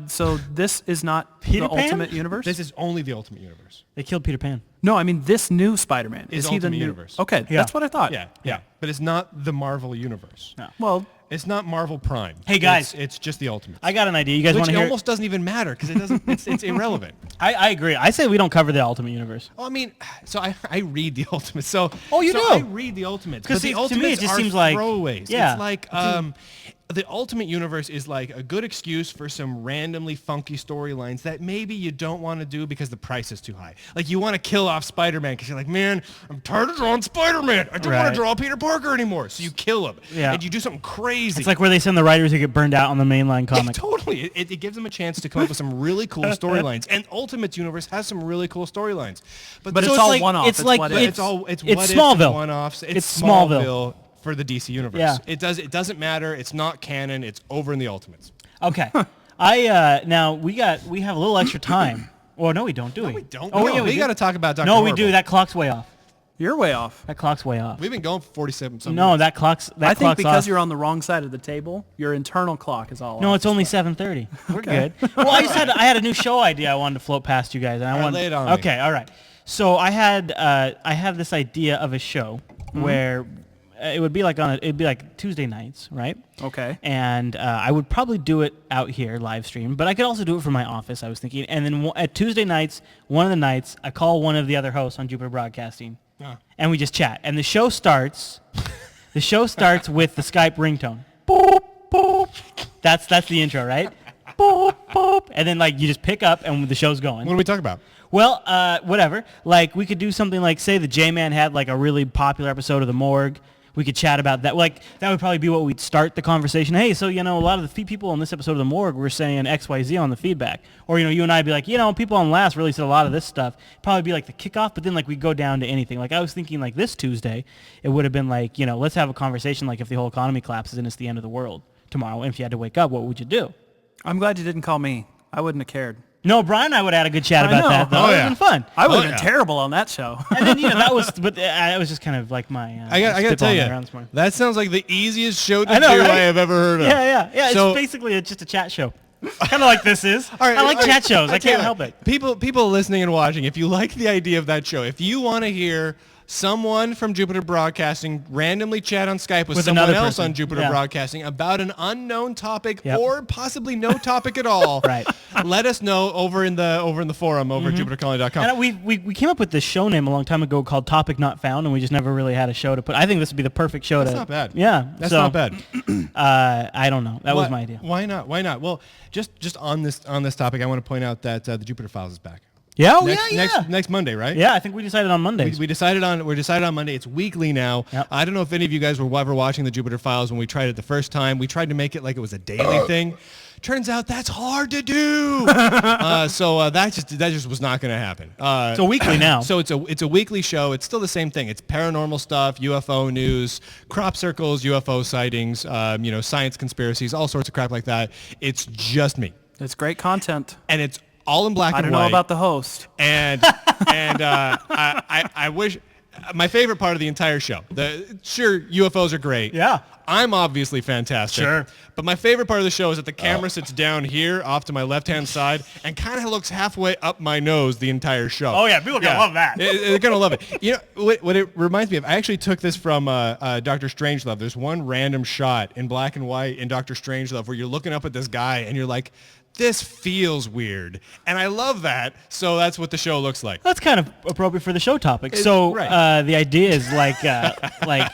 So this is not the Ultimate Universe? This is only the Ultimate Universe. They killed Peter Pan. No, I mean this new Spider-Man. Is he Ultimate the new Universe. Okay, that's what I thought. Yeah. But it's not the Marvel Universe. No. Well, it's not Marvel Prime. Hey guys, it's just the Ultimate. I got an idea. You guys want to hear? It almost doesn't even matter because it doesn't. It's irrelevant. I agree. I say we don't cover the Ultimate Universe. Oh, I mean, so I read the Ultimates. So you do? I read the Ultimates because the Ultimates to me it just are seems like throwaways. Yeah. It's like the Ultimate Universe is like a good excuse for some randomly funky storylines that maybe you don't want to do because the price is too high. Like you want to kill off Spider-Man because you're like, man, I'm tired of drawing Spider-Man. I don't want to draw Peter Parker anymore. So you kill him. Yeah. And you do something crazy. It's like where they send the writers who get burned out on the mainline comic. Yeah, totally. It gives them a chance to come up with some really cool storylines. And Ultimate Universe has some really cool storylines. But it's all one-off. It's like it's Smallville. One-offs. It's Smallville for the DC Universe. Yeah. It doesn't matter. It's not canon. It's over in the Ultimates. Okay. Now we have a little extra time. Or no, we don't, do we? No, we don't. Oh, we got to talk about Dr. No, Horrible. we do. That clock's way off. You're way off. That clock's way off. We've been going for 47 something. No, that clock's I think because off. you're on the wrong side of the table, your internal clock is all off. No, it's only 7:30. We're good. Well, I had a new show idea I wanted to float past you guys, and I wanted. Lay it on me. Okay, all right. So I have this idea of a show where it would be like Tuesday nights, right? Okay. And I would probably do it out here live stream, but I could also do it from my office. I was thinking, and then at Tuesday nights, one of the nights, I call one of the other hosts on Jupiter Broadcasting, and we just chat. And the show starts. The show starts with the Skype ringtone. Boop boop. That's the intro, right? Boop boop. And then like you just pick up and the show's going. What do we talk about? Well, whatever. Like we could do something like, say the J-Man had like a really popular episode of The Morgue. We could chat about that. Like that would probably be what we'd start the conversation. Hey, so a lot of the people on this episode of The Morgue were saying XYZ on the feedback. Or you and I'd be like, people on Last really said a lot of this stuff. Probably be like the kickoff, but then like we go down to anything. Like I was thinking like this Tuesday, it would have been like, let's have a conversation like if the whole economy collapses and it's the end of the world tomorrow, and if you had to wake up, what would you do? I'm glad you didn't call me. I wouldn't have cared. No, Brian and I would have had a good chat about that, though. Oh, It would yeah. have been fun. I would have been terrible on that show. And then, that was, but I was just kind of like my, I gotta tell you, that sounds like the easiest show to do right? I have ever heard of. Yeah. So, It's basically just a chat show. Kind of like this is. right, I like chat shows. I can't help it. People listening and watching, if you like the idea of that show, if you want to hear someone from Jupiter Broadcasting randomly chat on Skype with someone another else person. on Jupiter Broadcasting about an unknown topic Yep. or possibly no topic at all, Right. let us know over in the forum over at jupitercolony.com. And we came up with this show name a long time ago called Topic Not Found, and we just never really had a show to put. I think this would be the perfect show That's not bad. Yeah. That's not bad. I don't know. That was my idea. Why not? Well, just on this topic, I want to point out that the Jupiter Files is back. Yeah, Next Monday, right? Yeah, I think we decided on Mondays. We decided on Monday. It's weekly now. Yep. I don't know if any of you guys were ever watching the Jupiter Files when we tried it the first time. We tried to make it like it was a daily thing. Turns out that's hard to do. So that just was not going to happen. So weekly now. So it's a weekly show. It's still the same thing. It's paranormal stuff, UFO news, crop circles, UFO sightings, science conspiracies, all sorts of crap like that. It's just me. It's great content. And it's all in black and white. I don't know about the host. And I wish my favorite part of the entire show. Sure, UFOs are great. Yeah. I'm obviously fantastic. Sure. But my favorite part of the show is that the camera sits down here off to my left-hand side and kind of looks halfway up my nose the entire show. Oh, yeah. People are going to love that. They're going to love it. You know, what it reminds me of, I actually took this from Dr. Strangelove. There's one random shot in black and white in Dr. Strangelove where you're looking up at this guy and you're like, this feels weird. And I love that. So that's what the show looks like. That's kind of appropriate for the show topic. So right. The idea is like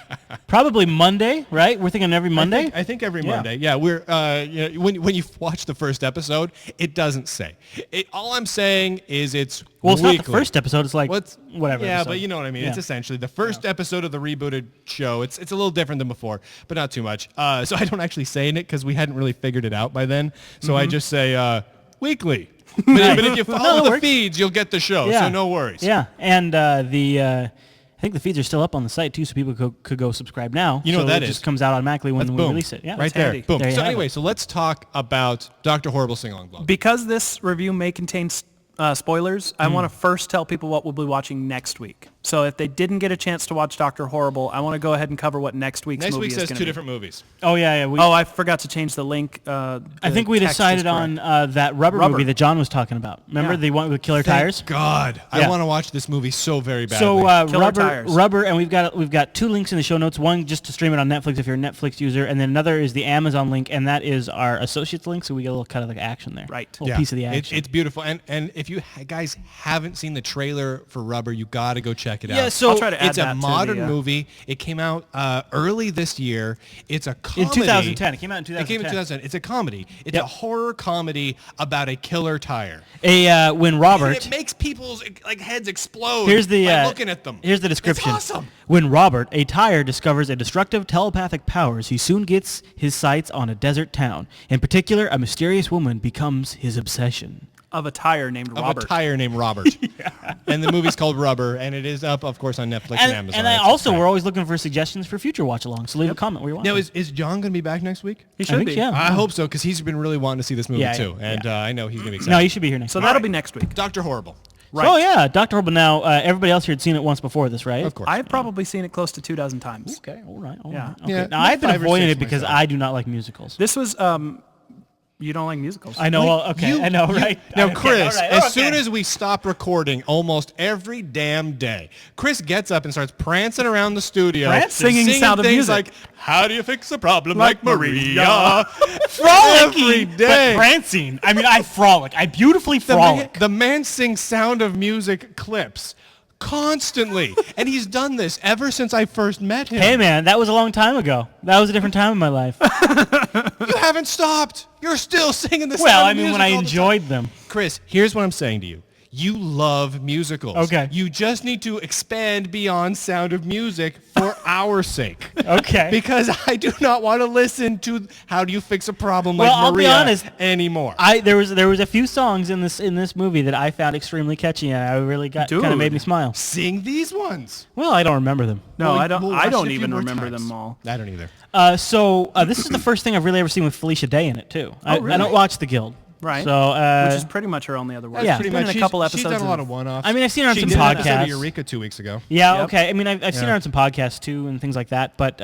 probably Monday, right? We're thinking every Monday? I think every Monday. Yeah, we're when you watch the first episode, it doesn't say. All I'm saying is it's it's weekly. not the first episode. It's like whatever. Yeah, episode. but you know what I mean. Yeah. It's essentially the first episode of the rebooted show. It's a little different than before, but not too much. So I don't actually say it because we hadn't really figured it out by then. So I just say weekly. But if you follow the feeds, you'll get the show. Yeah. So no worries. Yeah, and I think the feeds are still up on the site too, so people could go subscribe now. You know so that it is. just comes out automatically when we release it. Yeah, right there. handy. Boom. There you So have anyway, it. so let's talk about Dr. Horrible Sing-Along Blog. Because this review may contain spoilers, I want to first tell people what we'll be watching next week. So if they didn't get a chance to watch Dr. Horrible, I want to go ahead and cover what next week's movie is going to be. Next week says 2 different movies. Oh, yeah. I forgot to change the link. I think we decided on that rubber movie that John was talking about. Remember the one with killer tires? God, Yeah. I want to watch this movie so very badly. So rubber, and we've got 2 links in the show notes. One just to stream it on Netflix if you're a Netflix user, and then another is the Amazon link, and that is our associates link. So we get a little kind of like action there. Right. A little piece of the action. It's beautiful, and if you guys haven't seen the trailer for Rubber, you got to go check it out. Yeah, so I'll try to add it's a that modern to the, movie. It came out early this year. It's a comedy. In 2010. It came out in 2010. It came in 2010. It's a comedy. It's a horror comedy about a killer tire. When Robert... And it makes people's heads explode by looking at them. Here's the description. It's awesome. When Robert, a tire, discovers a destructive telepathic powers, he soon gets his sights on a desert town. In particular, a mysterious woman becomes his obsession. Of a tire named Robert. Of a tire named Robert. And the movie's called Rubber, and it is up, of course, on Netflix and Amazon. And we're always looking for suggestions for future watch-alongs, so leave a comment where you want. Now, is John going to be back next week? He should be. Yeah. I hope so, because he's been really wanting to see this movie, too. And I know he's going to be excited. No, you should be here next week. So that'll be next week. Dr. Horrible. Right. Oh, yeah, Dr. Horrible. Now, everybody else here had seen it once before this, right? Of course. I've probably seen it close to 2,000 times. Okay, all right. Yeah. Okay. Yeah, Now, I've been 5 or avoiding 6 it because myself. I do not like musicals. This was, you don't like musicals. I know. I know, right? Now, Okay, Chris, all right, as soon as we stop recording almost every damn day, Chris gets up and starts prancing around the studio. Singing Sound of things Music. like, how do you fix a problem like Maria? Frolicking, every day. but prancing. I mean, I frolic. I beautifully frolic. The man sings Sound of Music clips constantly. And he's done this ever since I first met him. Hey, man, that was a long time ago. That was a different time in my life. You haven't stopped. You're still singing the Sound Well, of I mean, Music when I all the enjoyed time. them. Chris, here's what I'm saying to you. You love musicals. Okay. You just need to expand beyond Sound of Music for our sake. Okay. Because I do not want to listen to How Do You Fix a Problem Well, like I'll be Maria honest. anymore. There was a few songs in this movie that I found extremely catchy, and I really kind of made me smile. Sing these ones. Well, I don't remember them. No, Well, I don't. we'll I watch don't it a few even more remember times. them all. I don't either. So this is the first thing I've really ever seen with Felicia Day in it too. I really? don't watch The Guild. Right. So, which is pretty much her only other work. Yeah, She's pretty been much. in a couple She's episodes. done a lot of one-offs. I mean, I've seen her on she some did an episode podcasts. of Eureka 2 weeks ago. Yeah, Yep. okay. I mean, I've seen her on some podcasts too and things like that. But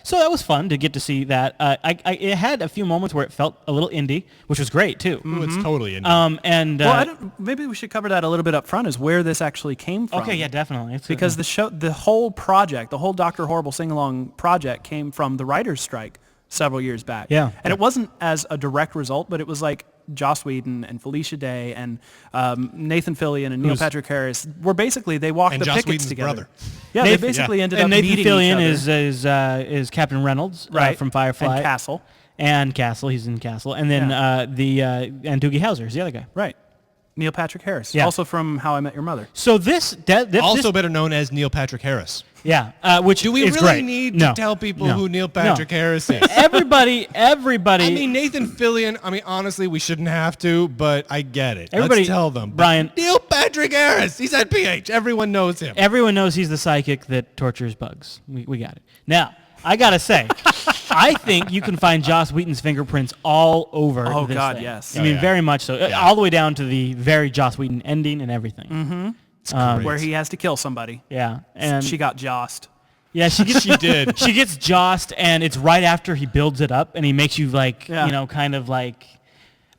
so that was fun to get to see that. It had a few moments where it felt a little indie, which was great too. Ooh, it's totally indie. And maybe we should cover that a little bit up front, is where this actually came from. okay, yeah, definitely. Because the whole project, the whole Dr. Horrible sing-along project came from the writer's strike several years back. Yeah. And it wasn't as a direct result, but it was like Joss Whedon and Felicia Day and Nathan Fillion and Neil Patrick Harris were basically, they walked the Joss pickets Whedon's together. brother. Yeah, Nathan, they basically ended up and Nathan meeting Fillion each other. is Captain Reynolds Right. from Firefly. And Castle. And Castle, he's in Castle. And then and Doogie Howser is the other guy. Right. Neil Patrick Harris, Yeah. also from How I Met Your Mother. So this Also better known as Neil Patrick Harris. which Do we is really great. need No. to tell people No. who Neil Patrick Harris is? Everybody. I mean, Nathan Fillion, honestly, we shouldn't have to, but I get it. Everybody- Let's tell them. Brian- Neil Patrick Harris, he's at PH. Everyone knows him. Everyone knows he's the psychic that tortures bugs. We got it. Now, I gotta say, I think you can find Joss Whedon's fingerprints all over Oh, this God, thing. yes. I mean, yeah. very much so. All the way down to the very Joss Whedon ending and everything. Great. Where he has to kill somebody. Yeah, and She got jossed. yeah, she gets She did. she gets jossed, and it's right after he builds it up, and he makes you like Yeah. kind of like.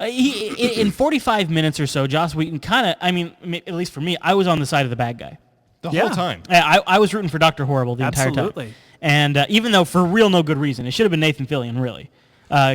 In 45 minutes or so, Joss Whedon kind of, at least for me, I was on the side of the bad guy. The Yeah. whole time. I was rooting for Dr. Horrible the entire Absolutely. time. And even though for real no good reason, it should have been Nathan Fillion, really.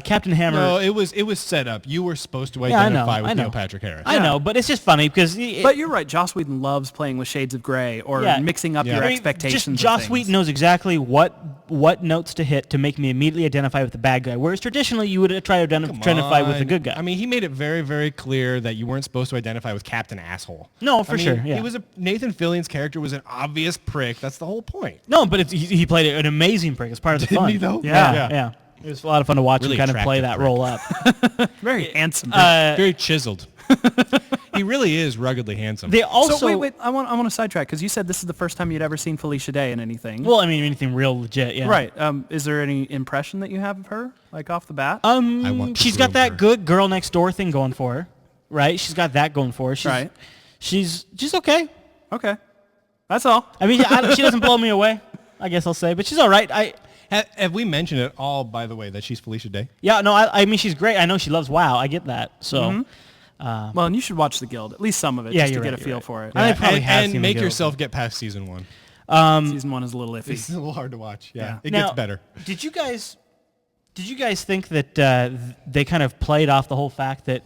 Captain Hammer. No, it was set up. You were supposed to Yeah, I know, identify with I know. Neil Patrick Harris. I know, but it's just funny because... But you're right. Joss Whedon loves playing with shades of gray or mixing up your I mean, expectations. Just of Joss things. Whedon knows exactly what notes to hit to make me immediately identify with the bad guy, whereas traditionally you would try to identify with the good guy. I mean, he made it very, very clear that you weren't supposed to identify with Captain Asshole. No, for sure, yeah. He was Nathan Fillion's character was an obvious prick. That's the whole point. No, but he played an amazing prick. It's part of the fun. he, though? Yeah. It was a lot of fun to watch Really him kind of play attractive that role up. Very handsome. Very chiseled. He really is ruggedly handsome. They also... So wait. I want to sidetrack because you said this is the first time you'd ever seen Felicia Day in anything. Well, anything real legit, yeah. Right. Is there any impression that you have of her, like off the bat? I want to She's got groom that her. good girl next door thing going for her, right? She's got that going for her. Right. She's okay. Okay. That's all. I mean, she doesn't blow me away, I guess I'll say, but she's all right. Have we mentioned at all, by the way, that she's Felicia Day? Yeah, no, I mean, she's great. I know she loves WoW. I get that. So, Mm-hmm. Well, and you should watch The Guild, at least some of it, Yeah, just to you're get right, a feel you're for it. I probably have and seen make The Guild. yourself get past season 1. Season 1 is a little iffy. It's a little hard to watch. Yeah. It Now, gets better. Did you guys think that they kind of played off the whole fact that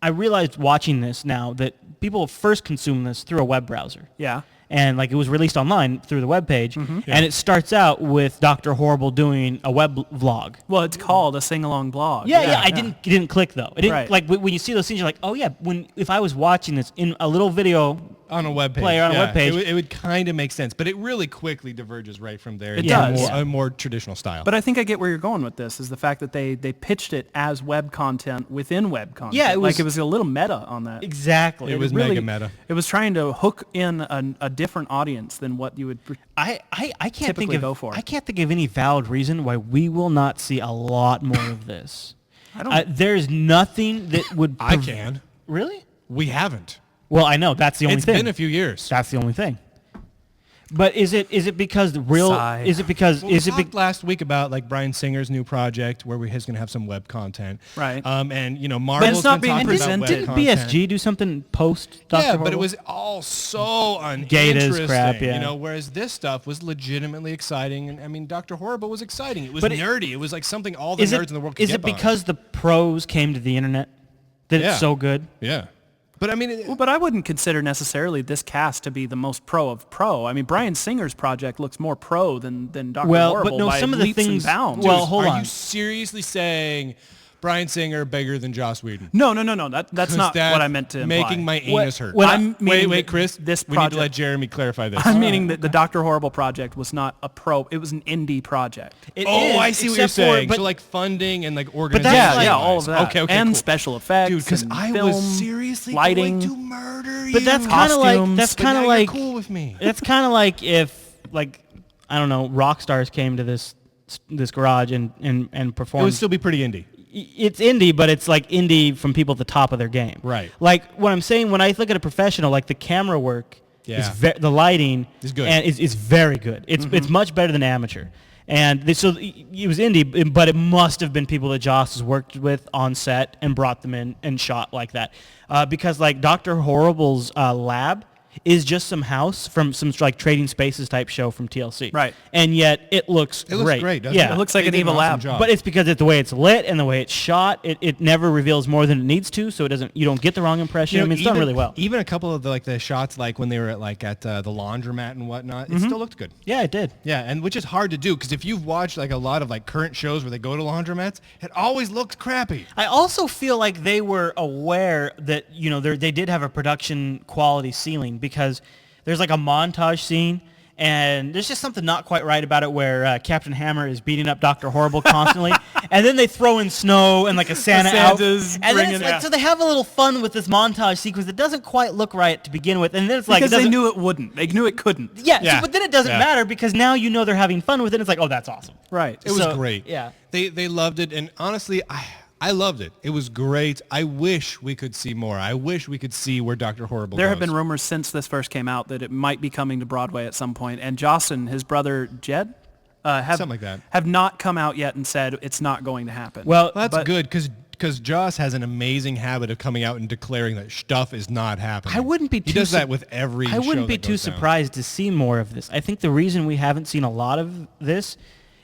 I realized watching this now that people first consume this through a web browser. Yeah. And like it was released online through the web page, and it starts out with Dr. Horrible doing a web vlog. Well, it's called a sing-along blog. Yeah. I didn't click though. It didn't Right. like when you see those scenes, you're like, oh yeah. If I was watching this in a little video On a webpage. player on a webpage. It would kind of make sense, but it really quickly diverges right from there. It into does. A more traditional style. But I think I get where you're going with this, is the fact that they pitched it as web content within web content. Yeah, it was- like it was a little meta on that. exactly. It was really- mega meta. It was trying to hook in a different audience than what you would. I can't typically think of go for. I can't think of any valid reason why we will not see a lot more of this. I don't. There's nothing that would. I can. Really? We haven't. Well, I know that's the only It's thing. been a few years. That's the only thing. But is it because the real? Sigh. Is it because Well, we is it? talked last week about like Brian Singer's new project where he's going to have some web content. Right. And Marvel's it's not been being talking about web presented. Didn't content. BSG do something post Dr. Yeah, but Horrible? it was all so Gate as uninteresting. crap, yeah. Whereas this stuff was legitimately exciting, and I mean, Dr. Horrible was exciting. It was But nerdy. It was like something all the Is nerds it, in the world could is get it because the pros came to the internet that Yeah. it's so good? behind. Yeah, but I mean, Well, but I wouldn't consider necessarily this cast to be the most pro of pro. I mean, Brian Singer's project looks more pro than Dr. Well, Horrible but no, by some of the leaps and things- bounds. well, hold are on. you seriously saying Brian Singer bigger than Joss Whedon? no. That's 'Cause not that's what I meant to imply. making my anus hurt. What- I'm meaning Wait, that Chris. this we need to project- let Jeremy clarify this. I'm meaning that the Dr. Horrible project was not a pro. It was an indie project. It Oh, is, I see what you're except for- saying. but So like funding and like that's organization. like- Yeah, all of that. Okay, and cool. stuff effects. Dude, because and I film, was seriously lighting. going to murder you. But that's kind of like Costumes. that's But kind now of you're like cool with me. That's kind of like if I don't know, rock stars came to this garage and It performed. would still be pretty indie. it's indie, but it's like indie from people at the top of their game. Right. Like what I'm saying, when I look at a professional, like the camera work, the lighting is good, and is very good. It's much better than amateur. And so it was indie, but it must have been people that Joss has worked with on set and brought them in and shot like that. Because like Dr. Horrible's lab is just some house from some like Trading Spaces type show from TLC. Right. And yet it looks great. It looks great, doesn't it? It looks like an evil lab. But it's because it's the way it's lit and the way it's shot. It never reveals more than it needs to, so you don't get the wrong impression. I mean, it's done really well. Even a couple of the shots, like when they were at the laundromat and whatnot, it still looked good. Yeah, it did. Yeah, and which is hard to do because if you've watched like a lot of like current shows where they go to laundromats, it always looks crappy. I also feel like they were aware that they did have a production quality ceiling because there's like a montage scene, and there's just something not quite right about it where Captain Hammer is beating up Dr. Horrible constantly, and then they throw in snow and like a Santa out, and then it's like, so they have a little fun with this montage sequence that doesn't quite look right to begin with, and then it's like because they knew it wouldn't, they knew it couldn't. Yeah. So, but then it doesn't matter because now they're having fun with it. And it's like, oh, that's awesome. Right. It was great. Yeah. They loved it, and honestly, I loved it. It was great. I wish we could see more. I wish we could see where Dr. Horrible There goes. have been rumors since this first came out that it might be coming to Broadway at some point, and Joss and his brother Jed something like that have not come out yet and said it's not going to happen. Well, that's good because Joss has an amazing habit of coming out and declaring that stuff is not happening. I wouldn't be. He does that with every. I wouldn't be too surprised to see more of this. I think the reason we haven't seen a lot of this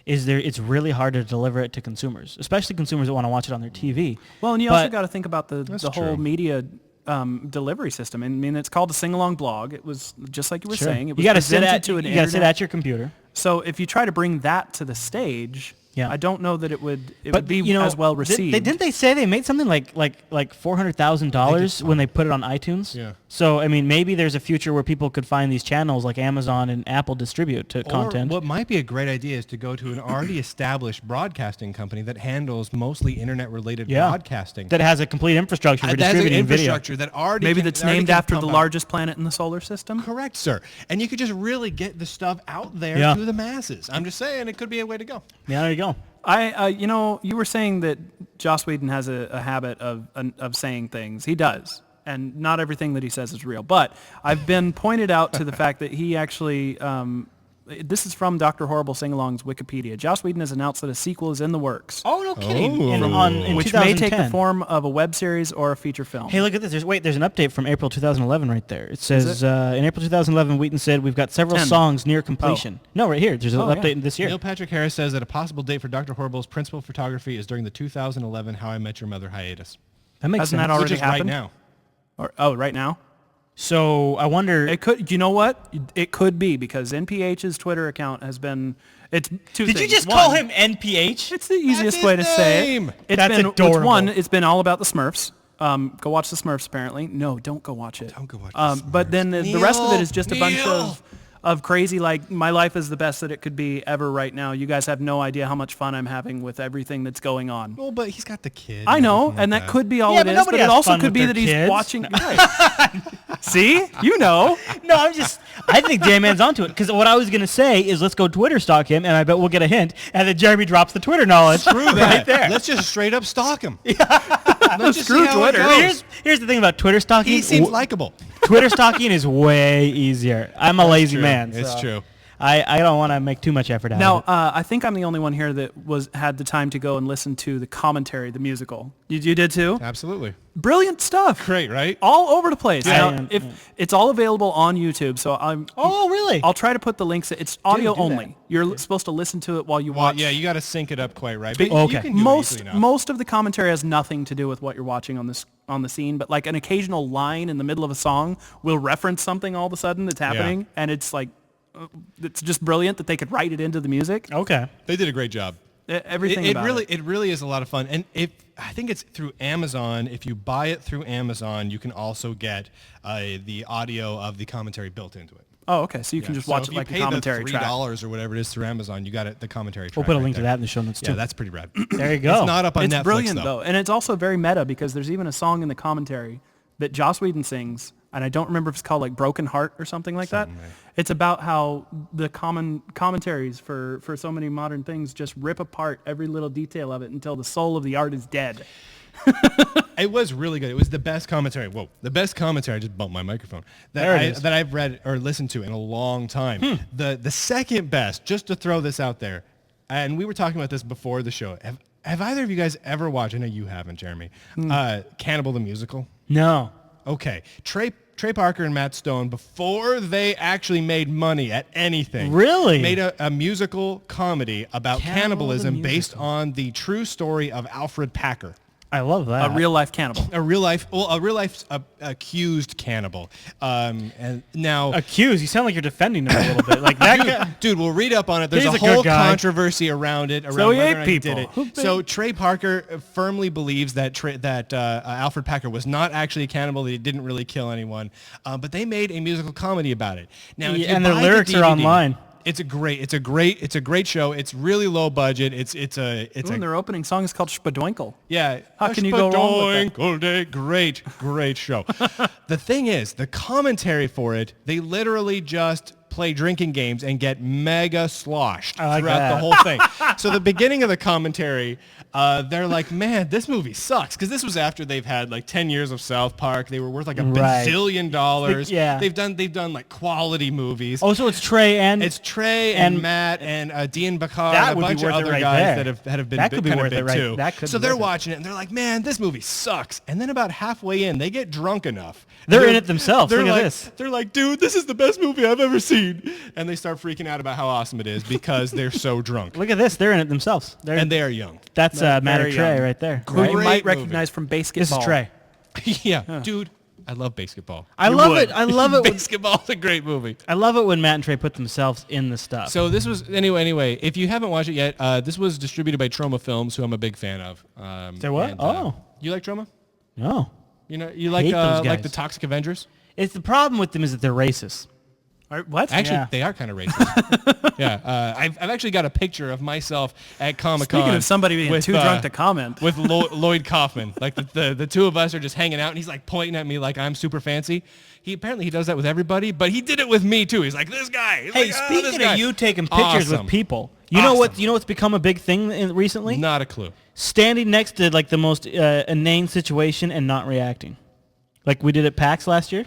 is it's really hard to deliver it to consumers, especially consumers that want to watch it on their TV. Well, and you also got to think about the whole media delivery system. I mean, it's called a sing-along blog. It was just like you were saying. It was presented to an internet. You got to sit at your computer. So if you try to bring that to the stage, I don't know that it would be as well received. Didn't they say they made something like $400,000 when they put it on iTunes? Yeah. So I mean, maybe there's a future where people could find these channels like Amazon and Apple distribute to content. What might be a great idea is to go to an already established broadcasting company that handles mostly internet-related broadcasting. That has a complete infrastructure for distributing video. That's named after the largest planet in the solar system? Correct, sir. And you could just really get the stuff out there to the masses. I'm just saying it could be a way to go. Yeah, there you go. You were saying that Joss Whedon has a habit of saying things. He does. And not everything that he says is real. But I've been pointed out to the fact that he actually, this is from Dr. Horrible Sing-Along's Wikipedia. Joss Whedon has announced that a sequel is in the works. Oh, no kidding. In which 2010. may take the form of a web series or a feature film. Hey, look at this. There's an update from April 2011 right there. It says, in April 2011, Whedon said, we've got several songs near completion. No, right here. There's an update this year. Neil Patrick Harris says that a possible date for Dr. Horrible's principal photography is during the 2011 How I Met Your Mother hiatus. That makes sense. That already happened? Right now. Right now? So I wonder. It could. You know what? It could be because NPH's Twitter account has been. It's two things. Did you just call him NPH? It's the easiest way to say it. That's adorable. It's been all about the Smurfs. Go watch the Smurfs. Apparently, no, don't go watch it. Don't go watch the Smurfs. But then the rest of it is just a bunch of crazy, like, my life is the best that it could be ever right now. You guys have no idea how much fun I'm having with everything that's going on. Well, but he's got the kid. I know, and that could be all it is, but it also could be that he's watching. Right. See? You know. No, I think J-Man's onto it, because what I was going to say is let's go Twitter stalk him, and I bet we'll get a hint, and then Jeremy drops the Twitter knowledge. Screw that. Right there. Let's just straight up stalk him. Let's just screw Twitter. Here's the thing about Twitter stalking. He seems likable. Twitter stalking is way easier. I'm a lazy man. It's true. I don't want to make too much effort out of it. Now, I think I'm the only one here that had the time to go and listen to the commentary, the musical. You did too? Absolutely. Brilliant stuff. Great, right? All over the place. Now, it's all available on YouTube, so Oh, really? I'll try to put the links. It's audio only. That. You're supposed to listen to it while you watch. Yeah, you got to sync it up quite right. But okay. You can do most of the commentary has nothing to do with what you're watching on the scene, but like an occasional line in the middle of a song will reference something all of a sudden that's happening, and it's like it's just brilliant that they could write it into the music. Okay. They did a great job. Everything it really is a lot of fun. And I think it's through Amazon. If you buy it through Amazon, you can also get the audio of the commentary built into it. Oh, okay. So you can just watch it like a commentary track. $3 or whatever it is through Amazon, you got it, the commentary track. We'll put a link to that in the show notes too. Yeah, that's pretty rad. There you go. It's not up on Netflix, brilliant though, and it's also very meta because there's even a song in the commentary that Joss Whedon sings and I don't remember if it's called like Broken Heart or something like that. It's about how the common commentaries for so many modern things just rip apart every little detail of it until the soul of the art is dead. It was really good. It was the best commentary. Whoa, the best commentary. I just bumped my microphone. That I've read or listened to in a long time. The second best, just to throw this out there, and we were talking about this before the show. Have either of you guys ever watched? I know you haven't, Jeremy. Cannibal the Musical. No. Okay, Trey Parker and Matt Stone, before they actually made money at anything, really made a musical comedy about cannibalism based on the true story of Alfred Packer. I love that. A real life cannibal. A real life accused cannibal. And now accused. You sound like you're defending him a little bit. Like that dude, we'll read up on it. There's a whole controversy around it. Around so he whether ate people. He did it. So Trey Parker firmly believes that Alfred Packer was not actually a cannibal. That he didn't really kill anyone. But they made a musical comedy about it. Now, and their lyrics are online. It's a great show. It's really low budget. And their opening song is called Spadoinkle. Yeah. How can you go wrong with that? Great show. The thing is, the commentary for it, they literally just play drinking games and get mega sloshed throughout the whole thing. So the beginning of the commentary, they're like, man, this movie sucks. Because this was after they've had like 10 years of South Park. They were worth like $1 bazillion. Yeah. They've done like quality movies. Oh, so it's Trey and Matt and Dean Bakar that and a would be bunch of worth it other right guys there. that have been That could be kind of worth it big right- too. that could So be they're worth it. watching it and they're like, man, this movie sucks. And then about halfway in, they get drunk enough. They're in it themselves. They're Look like, at this. They're like, dude, this is the best movie I've ever seen. And they start freaking out about how awesome it is because they're so drunk. Look at this. They're in it themselves. And they are young. That's Matt very and Trey young. right there. Who you Great might movie. recognize from This Basketball. is Trey. Yeah, dude, I love basketball. I love it. I love it. When, Basketball's a great movie. I love it when Matt and Trey put themselves in the stuff. So this was anyway. If you haven't watched it yet, this was distributed by Troma Films, who I'm a big fan of. Say what? You like Troma? No. You know, you like Hate those like guys. the Toxic Avengers? It's the problem with them is that they're racist. What? Actually, Yeah. they are kind of racist. Yeah, I've actually got a picture of myself at Comic-Con. Speaking of somebody being too drunk to comment. with Lloyd Kaufman. Like the two of us are just hanging out, and he's like pointing at me like I'm super fancy. He does that with everybody, but he did it with me too. He's like, this guy. He's Hey, like, speaking this guy. of you taking pictures Awesome. with people, you know Awesome. what's become a big thing recently? Not a clue. Standing next to like the most inane situation and not reacting. Like we did at PAX last year.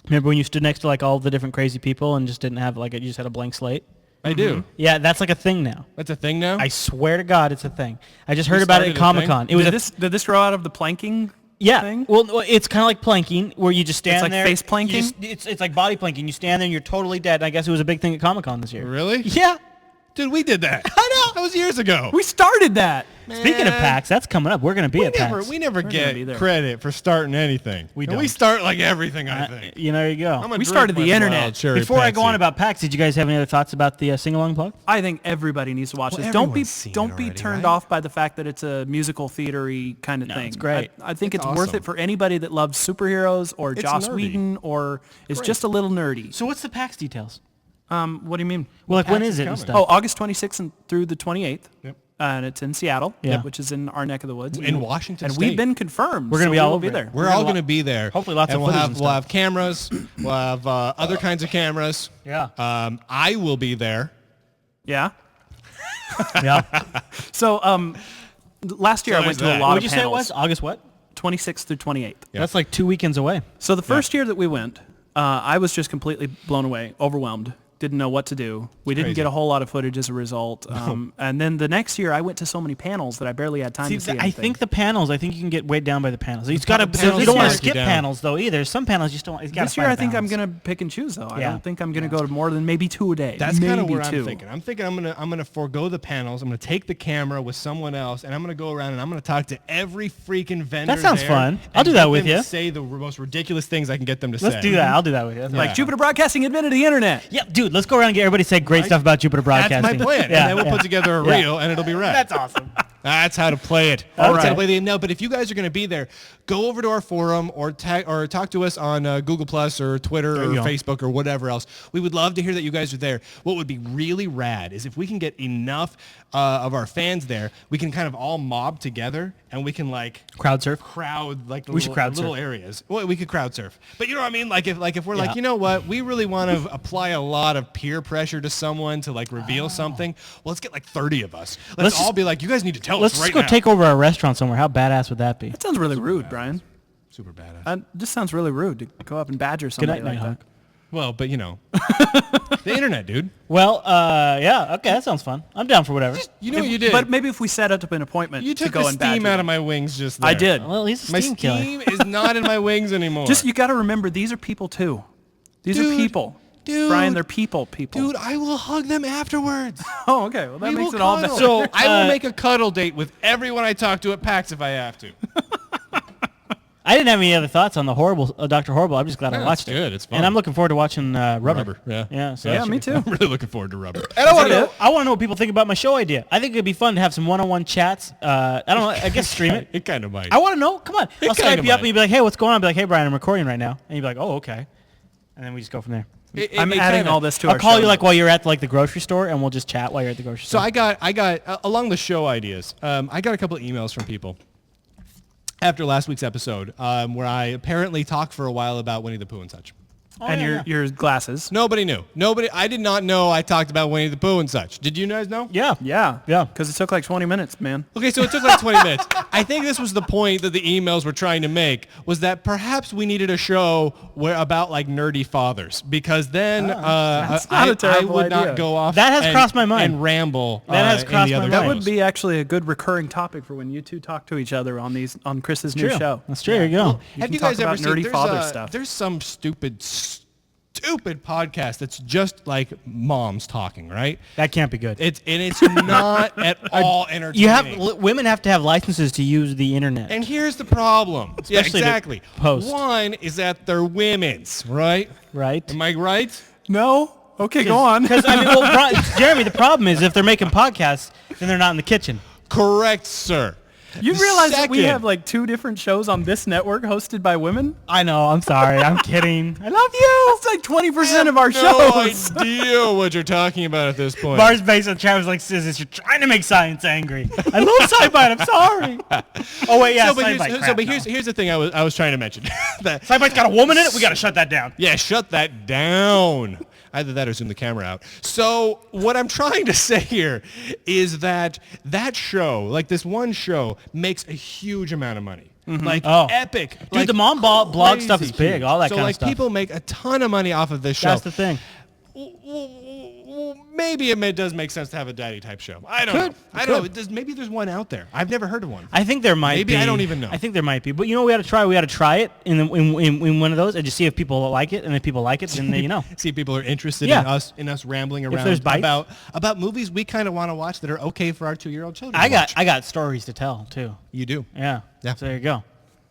Remember when you stood next to like all the different crazy people and just didn't have you just had a blank slate? I do. Yeah, that's like a thing now. That's a thing now? I swear to God, it's a thing. I just heard about it at started a thing? Comic-Con. It was Did this grow out of the planking thing? Well, it's kind of like planking, where you just stand like there. face planking? It's like body planking. You stand there and you're totally dead. And I guess it was a big thing at Comic-Con this year. Really? Yeah. Dude, we did that. I know. That was years ago. We started that. Speaking of PAX, that's coming up. We're going to be at PAX. We never gonna be get there. credit for starting anything. We And don't. we start like everything, I think. There you go. I'm gonna We drink started the my internet. Wild Cherry Before I go Pepsi. on about PAX, did you guys have any other thoughts about the sing-along plug? I think everybody needs to watch Well, this. Don't be everyone's seen it don't be already, turned right? off by the fact that it's a musical theater-y kind of thing. it's great. I think it's It's worth awesome. it for anybody that loves superheroes or Joss nerdy. Whedon or is Great. just a little nerdy. So what's the PAX details? What do you mean? Well, like when PAX is is it and coming. stuff? Oh, August 26th and through the 28th. Yep. And it's in Seattle, Yeah. which is in our neck of the woods. In Washington and State. we've been confirmed. We're gonna so be we all will over be it. there. We're all going to be there. Hopefully lots and of we'll footage have and we'll stuff. have cameras. We'll have other kinds of cameras. Yeah. I will be there. Yeah. Yeah. So last year I went to a that. lot What of did you say it panels. was? August what? 26th through 28th. Yeah. That's like 2 weekends away. So the first year that we went, I was just completely blown away, overwhelmed. Didn't know what to do. We didn't crazy. get a whole lot of footage as a result. And then the next year, I went to so many panels that I barely had time to see anything. I think the panels. I think you can get weighed down by the panels. It's got to. panels You don't want to break you skip down. panels though either. Some panels you just don't. It's got this year, I think I'm gonna pick and choose though. I Yeah. don't think I'm gonna go to more than maybe 2 a day. That's kind of Maybe where two. I'm thinking. I'm thinking I'm gonna forego the panels. I'm gonna take the camera with someone else, and I'm gonna go around and I'm gonna talk to every freaking vendor. That sounds there fun. I'll and do that get with them to you. Say the most ridiculous things I can get them to say. Let's do that. I'll do that with you. That's Like fine. Jupiter Broadcasting invented the internet. Yeah, dude. Let's go around and get everybody to say great stuff about Jupiter That's Broadcasting. my plan. Yeah, And then we'll yeah. put together a Yeah. reel, and it'll be rad. That's awesome. That's how to play it. That's how to play the game. No, but if you guys are going to be there, go over to our forum or talk to us on Google Plus or Twitter or Facebook or whatever else. We would love to hear that you guys are there. What would be really rad is if we can get enough of our fans there, we can kind of all mob together and we can like crowd surf. We should crowd little surf. areas. Well, we could crowd surf. But you know what I mean? Like if we're like, you know what, we really want to apply a lot of peer pressure to someone to like reveal something. Well, let's get like 30 of us. Let's all be like, you guys need to tell us right now. Let's just go take over a restaurant somewhere. How badass would that be? That sounds really rude, Brian. Super badass. That just sounds really rude to go up and badger somebody Good night, like that. Well, but you know, the internet, dude. Well, yeah, okay, that sounds fun. I'm down for whatever. You know what you did. But maybe if we set up an appointment You to took go the and badger steam out them. of my wings just there. I did. Well, he's a My steam killer. steam is not in my wings anymore. Just you got to remember, these are people too. These are people. Dude. Brian, they're people. Dude, I will hug them afterwards. Oh, okay. Well, that We makes will it all cuddle. better. So I will make a cuddle date with everyone I talk to at PAX if I have to. I didn't have any other thoughts on the horrible Dr. Horrible. I'm just glad I watched it. It's good. It's fun. And I'm looking forward to watching Rubber. Yeah. Yeah, so Yeah, that should me be too. I'm really looking forward to Rubber. And I want to know what people think about my show idea. I think it'd be fun to have some one-on-one chats. I don't know. I guess stream it. It kind of might. I want to know. Come on. I'll kinda Skype you up might. and you'd be like, hey, what's going on? I'll be like, hey, Brian, I'm recording right now. And you'd be like, oh, okay. And then we just go from there. I'm adding all this to I'll our call show you like while you're at the grocery store, and we'll just chat while you're at the grocery So store. I got along the show ideas. I got a couple of emails from people after last week's episode where I apparently talked for a while about Winnie the Pooh and such. And your glasses. Nobody knew. I did not know I talked about Winnie the Pooh and such. Did you guys know? Yeah. Yeah. Yeah. Because it took like 20 minutes, man. Okay, so it took like 20 minutes. I think this was the point that the emails were trying to make, was that perhaps we needed a show about like nerdy fathers, because then that's not a terrible I would idea. not go off That has crossed my mind. and ramble. That has in crossed the my other mind. That shows. would be actually a good recurring topic for when you two talk to each other on Chris's new True. show. That's true. There you go. Have can you talk guys ever about seen nerdy father stuff. There's some stupid podcast that's just like moms talking, right? That can't be good. It's not at all entertaining. Women have to have licenses to use the internet. And here's the problem. Yeah, Especially to exactly. post. One is that they're women's, right? Right. Am I right? No? Okay, go on. Because Jeremy, the problem is if they're making podcasts, then they're not in the kitchen. Correct, sir. You realize that we Second. have like 2 different shows on this network hosted by women? I know. I'm sorry. I'm kidding. I love you. That's like 20% of our No shows. idea what you're talking about at this point. Bars based on Travis like scissors. You're trying to make science angry. I love SyFy. I'm sorry. Oh wait, yeah. Here's the thing I was trying to mention. That SyFy's got a woman in it. We got to shut that down. Yeah, shut that down. Either that or zoom the camera out. So what I'm trying to say here is that show, like this one show, makes a huge amount of money. Like epic. Dude, like the mom blog stuff is crazy big. All that so kind like of stuff. people make a ton of money off of this show. That's the thing. Well, maybe it does make sense to have a daddy type show. I don't know. I don't know. Maybe there's one out there. I've never heard of one. I think there might be. Maybe I don't even know. I think there might be. But you know what we ought to try? We ought to try it in one of those and just see if people like it. And if people like it, then they, See if people are interested Yeah. in us rambling around there's bites. about movies we kind of want to watch that are okay for our 2-year-old children. I to watch. got stories to tell too. You do. Yeah. Yeah. So there you go.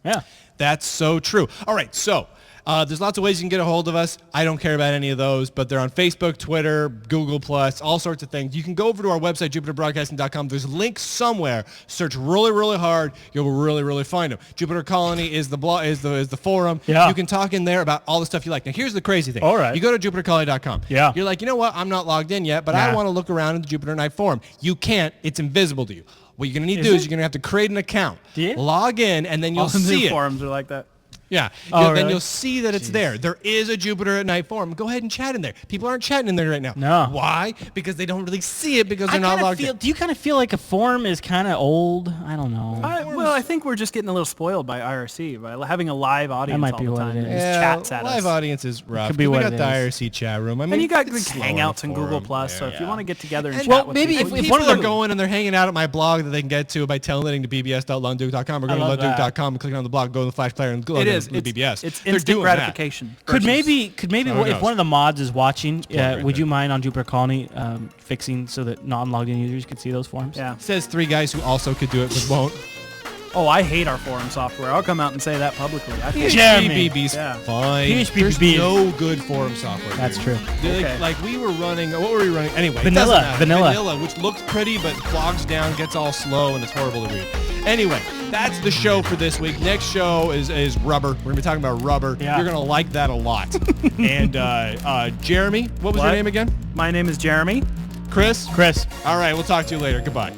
Yeah. That's so true. All right, so there's lots of ways you can get a hold of us. I don't care about any of those, but they're on Facebook, Twitter, Google+, all sorts of things. You can go over to our website, jupiterbroadcasting.com. There's links somewhere. Search really, really hard. You'll really, really find them. Jupiter Colony is the blog, is the forum. Yeah. You can talk in there about all the stuff you like. Now, here's the crazy thing. All right. You go to jupitercolony.com. Yeah. You're like, you know what? I'm not logged in yet, but I want to look around in the Jupiter Night forum. You can't. It's invisible to you. What you're going to need to do is you're going to have to create an account. Log in, and then you'll All the see new it. forums are like that. Yeah. Oh, Then really? you'll see that it's there. There is a Jupiter at Night forum. Go ahead and chat in there. People aren't chatting in there right now. No. Why? Because they don't really see it because they're not logged in. Do you kind of feel like a forum is kind of old? I don't know. I think we're just getting a little spoiled by IRC, by having a live audience might all be the what time. it and is. just chats at live us. audience is rough. Could be we what got it the is. IRC chat room. I mean, And you got it's like slow in Hangouts the and Google forum. Plus, so if you want to get together and And chat well, with maybe people, if People one of are them- going and they're hanging out at my blog that they can get to by telling to bbs.lunduke.com or going to love that. lunduke.com and clicking on the blog, go to the Flash player and go it to is. the BBS. It's They're instant doing that. gratification. Could maybe So who if knows? one of the mods is watching, right would there. you mind on Jupiter Colony fixing so that non-logged in users can see those forums? Yeah. Says 3 guys who also could do it but won't. Oh, I hate our forum software. I'll come out and say that publicly. I think PHPBB's fine. PHPBB There's no good forum software. That's true. Okay. Like we were running, what were we running? Anyway, Vanilla, which looks pretty but bogs down, gets all slow, and it's horrible to read. Anyway, that's the show for this week. Next show is rubber. We're going to be talking about rubber. Yeah. You're going to like that a lot. And Jeremy, what was your name again? My name is Jeremy. Chris? Chris. All right, we'll talk to you later. Goodbye.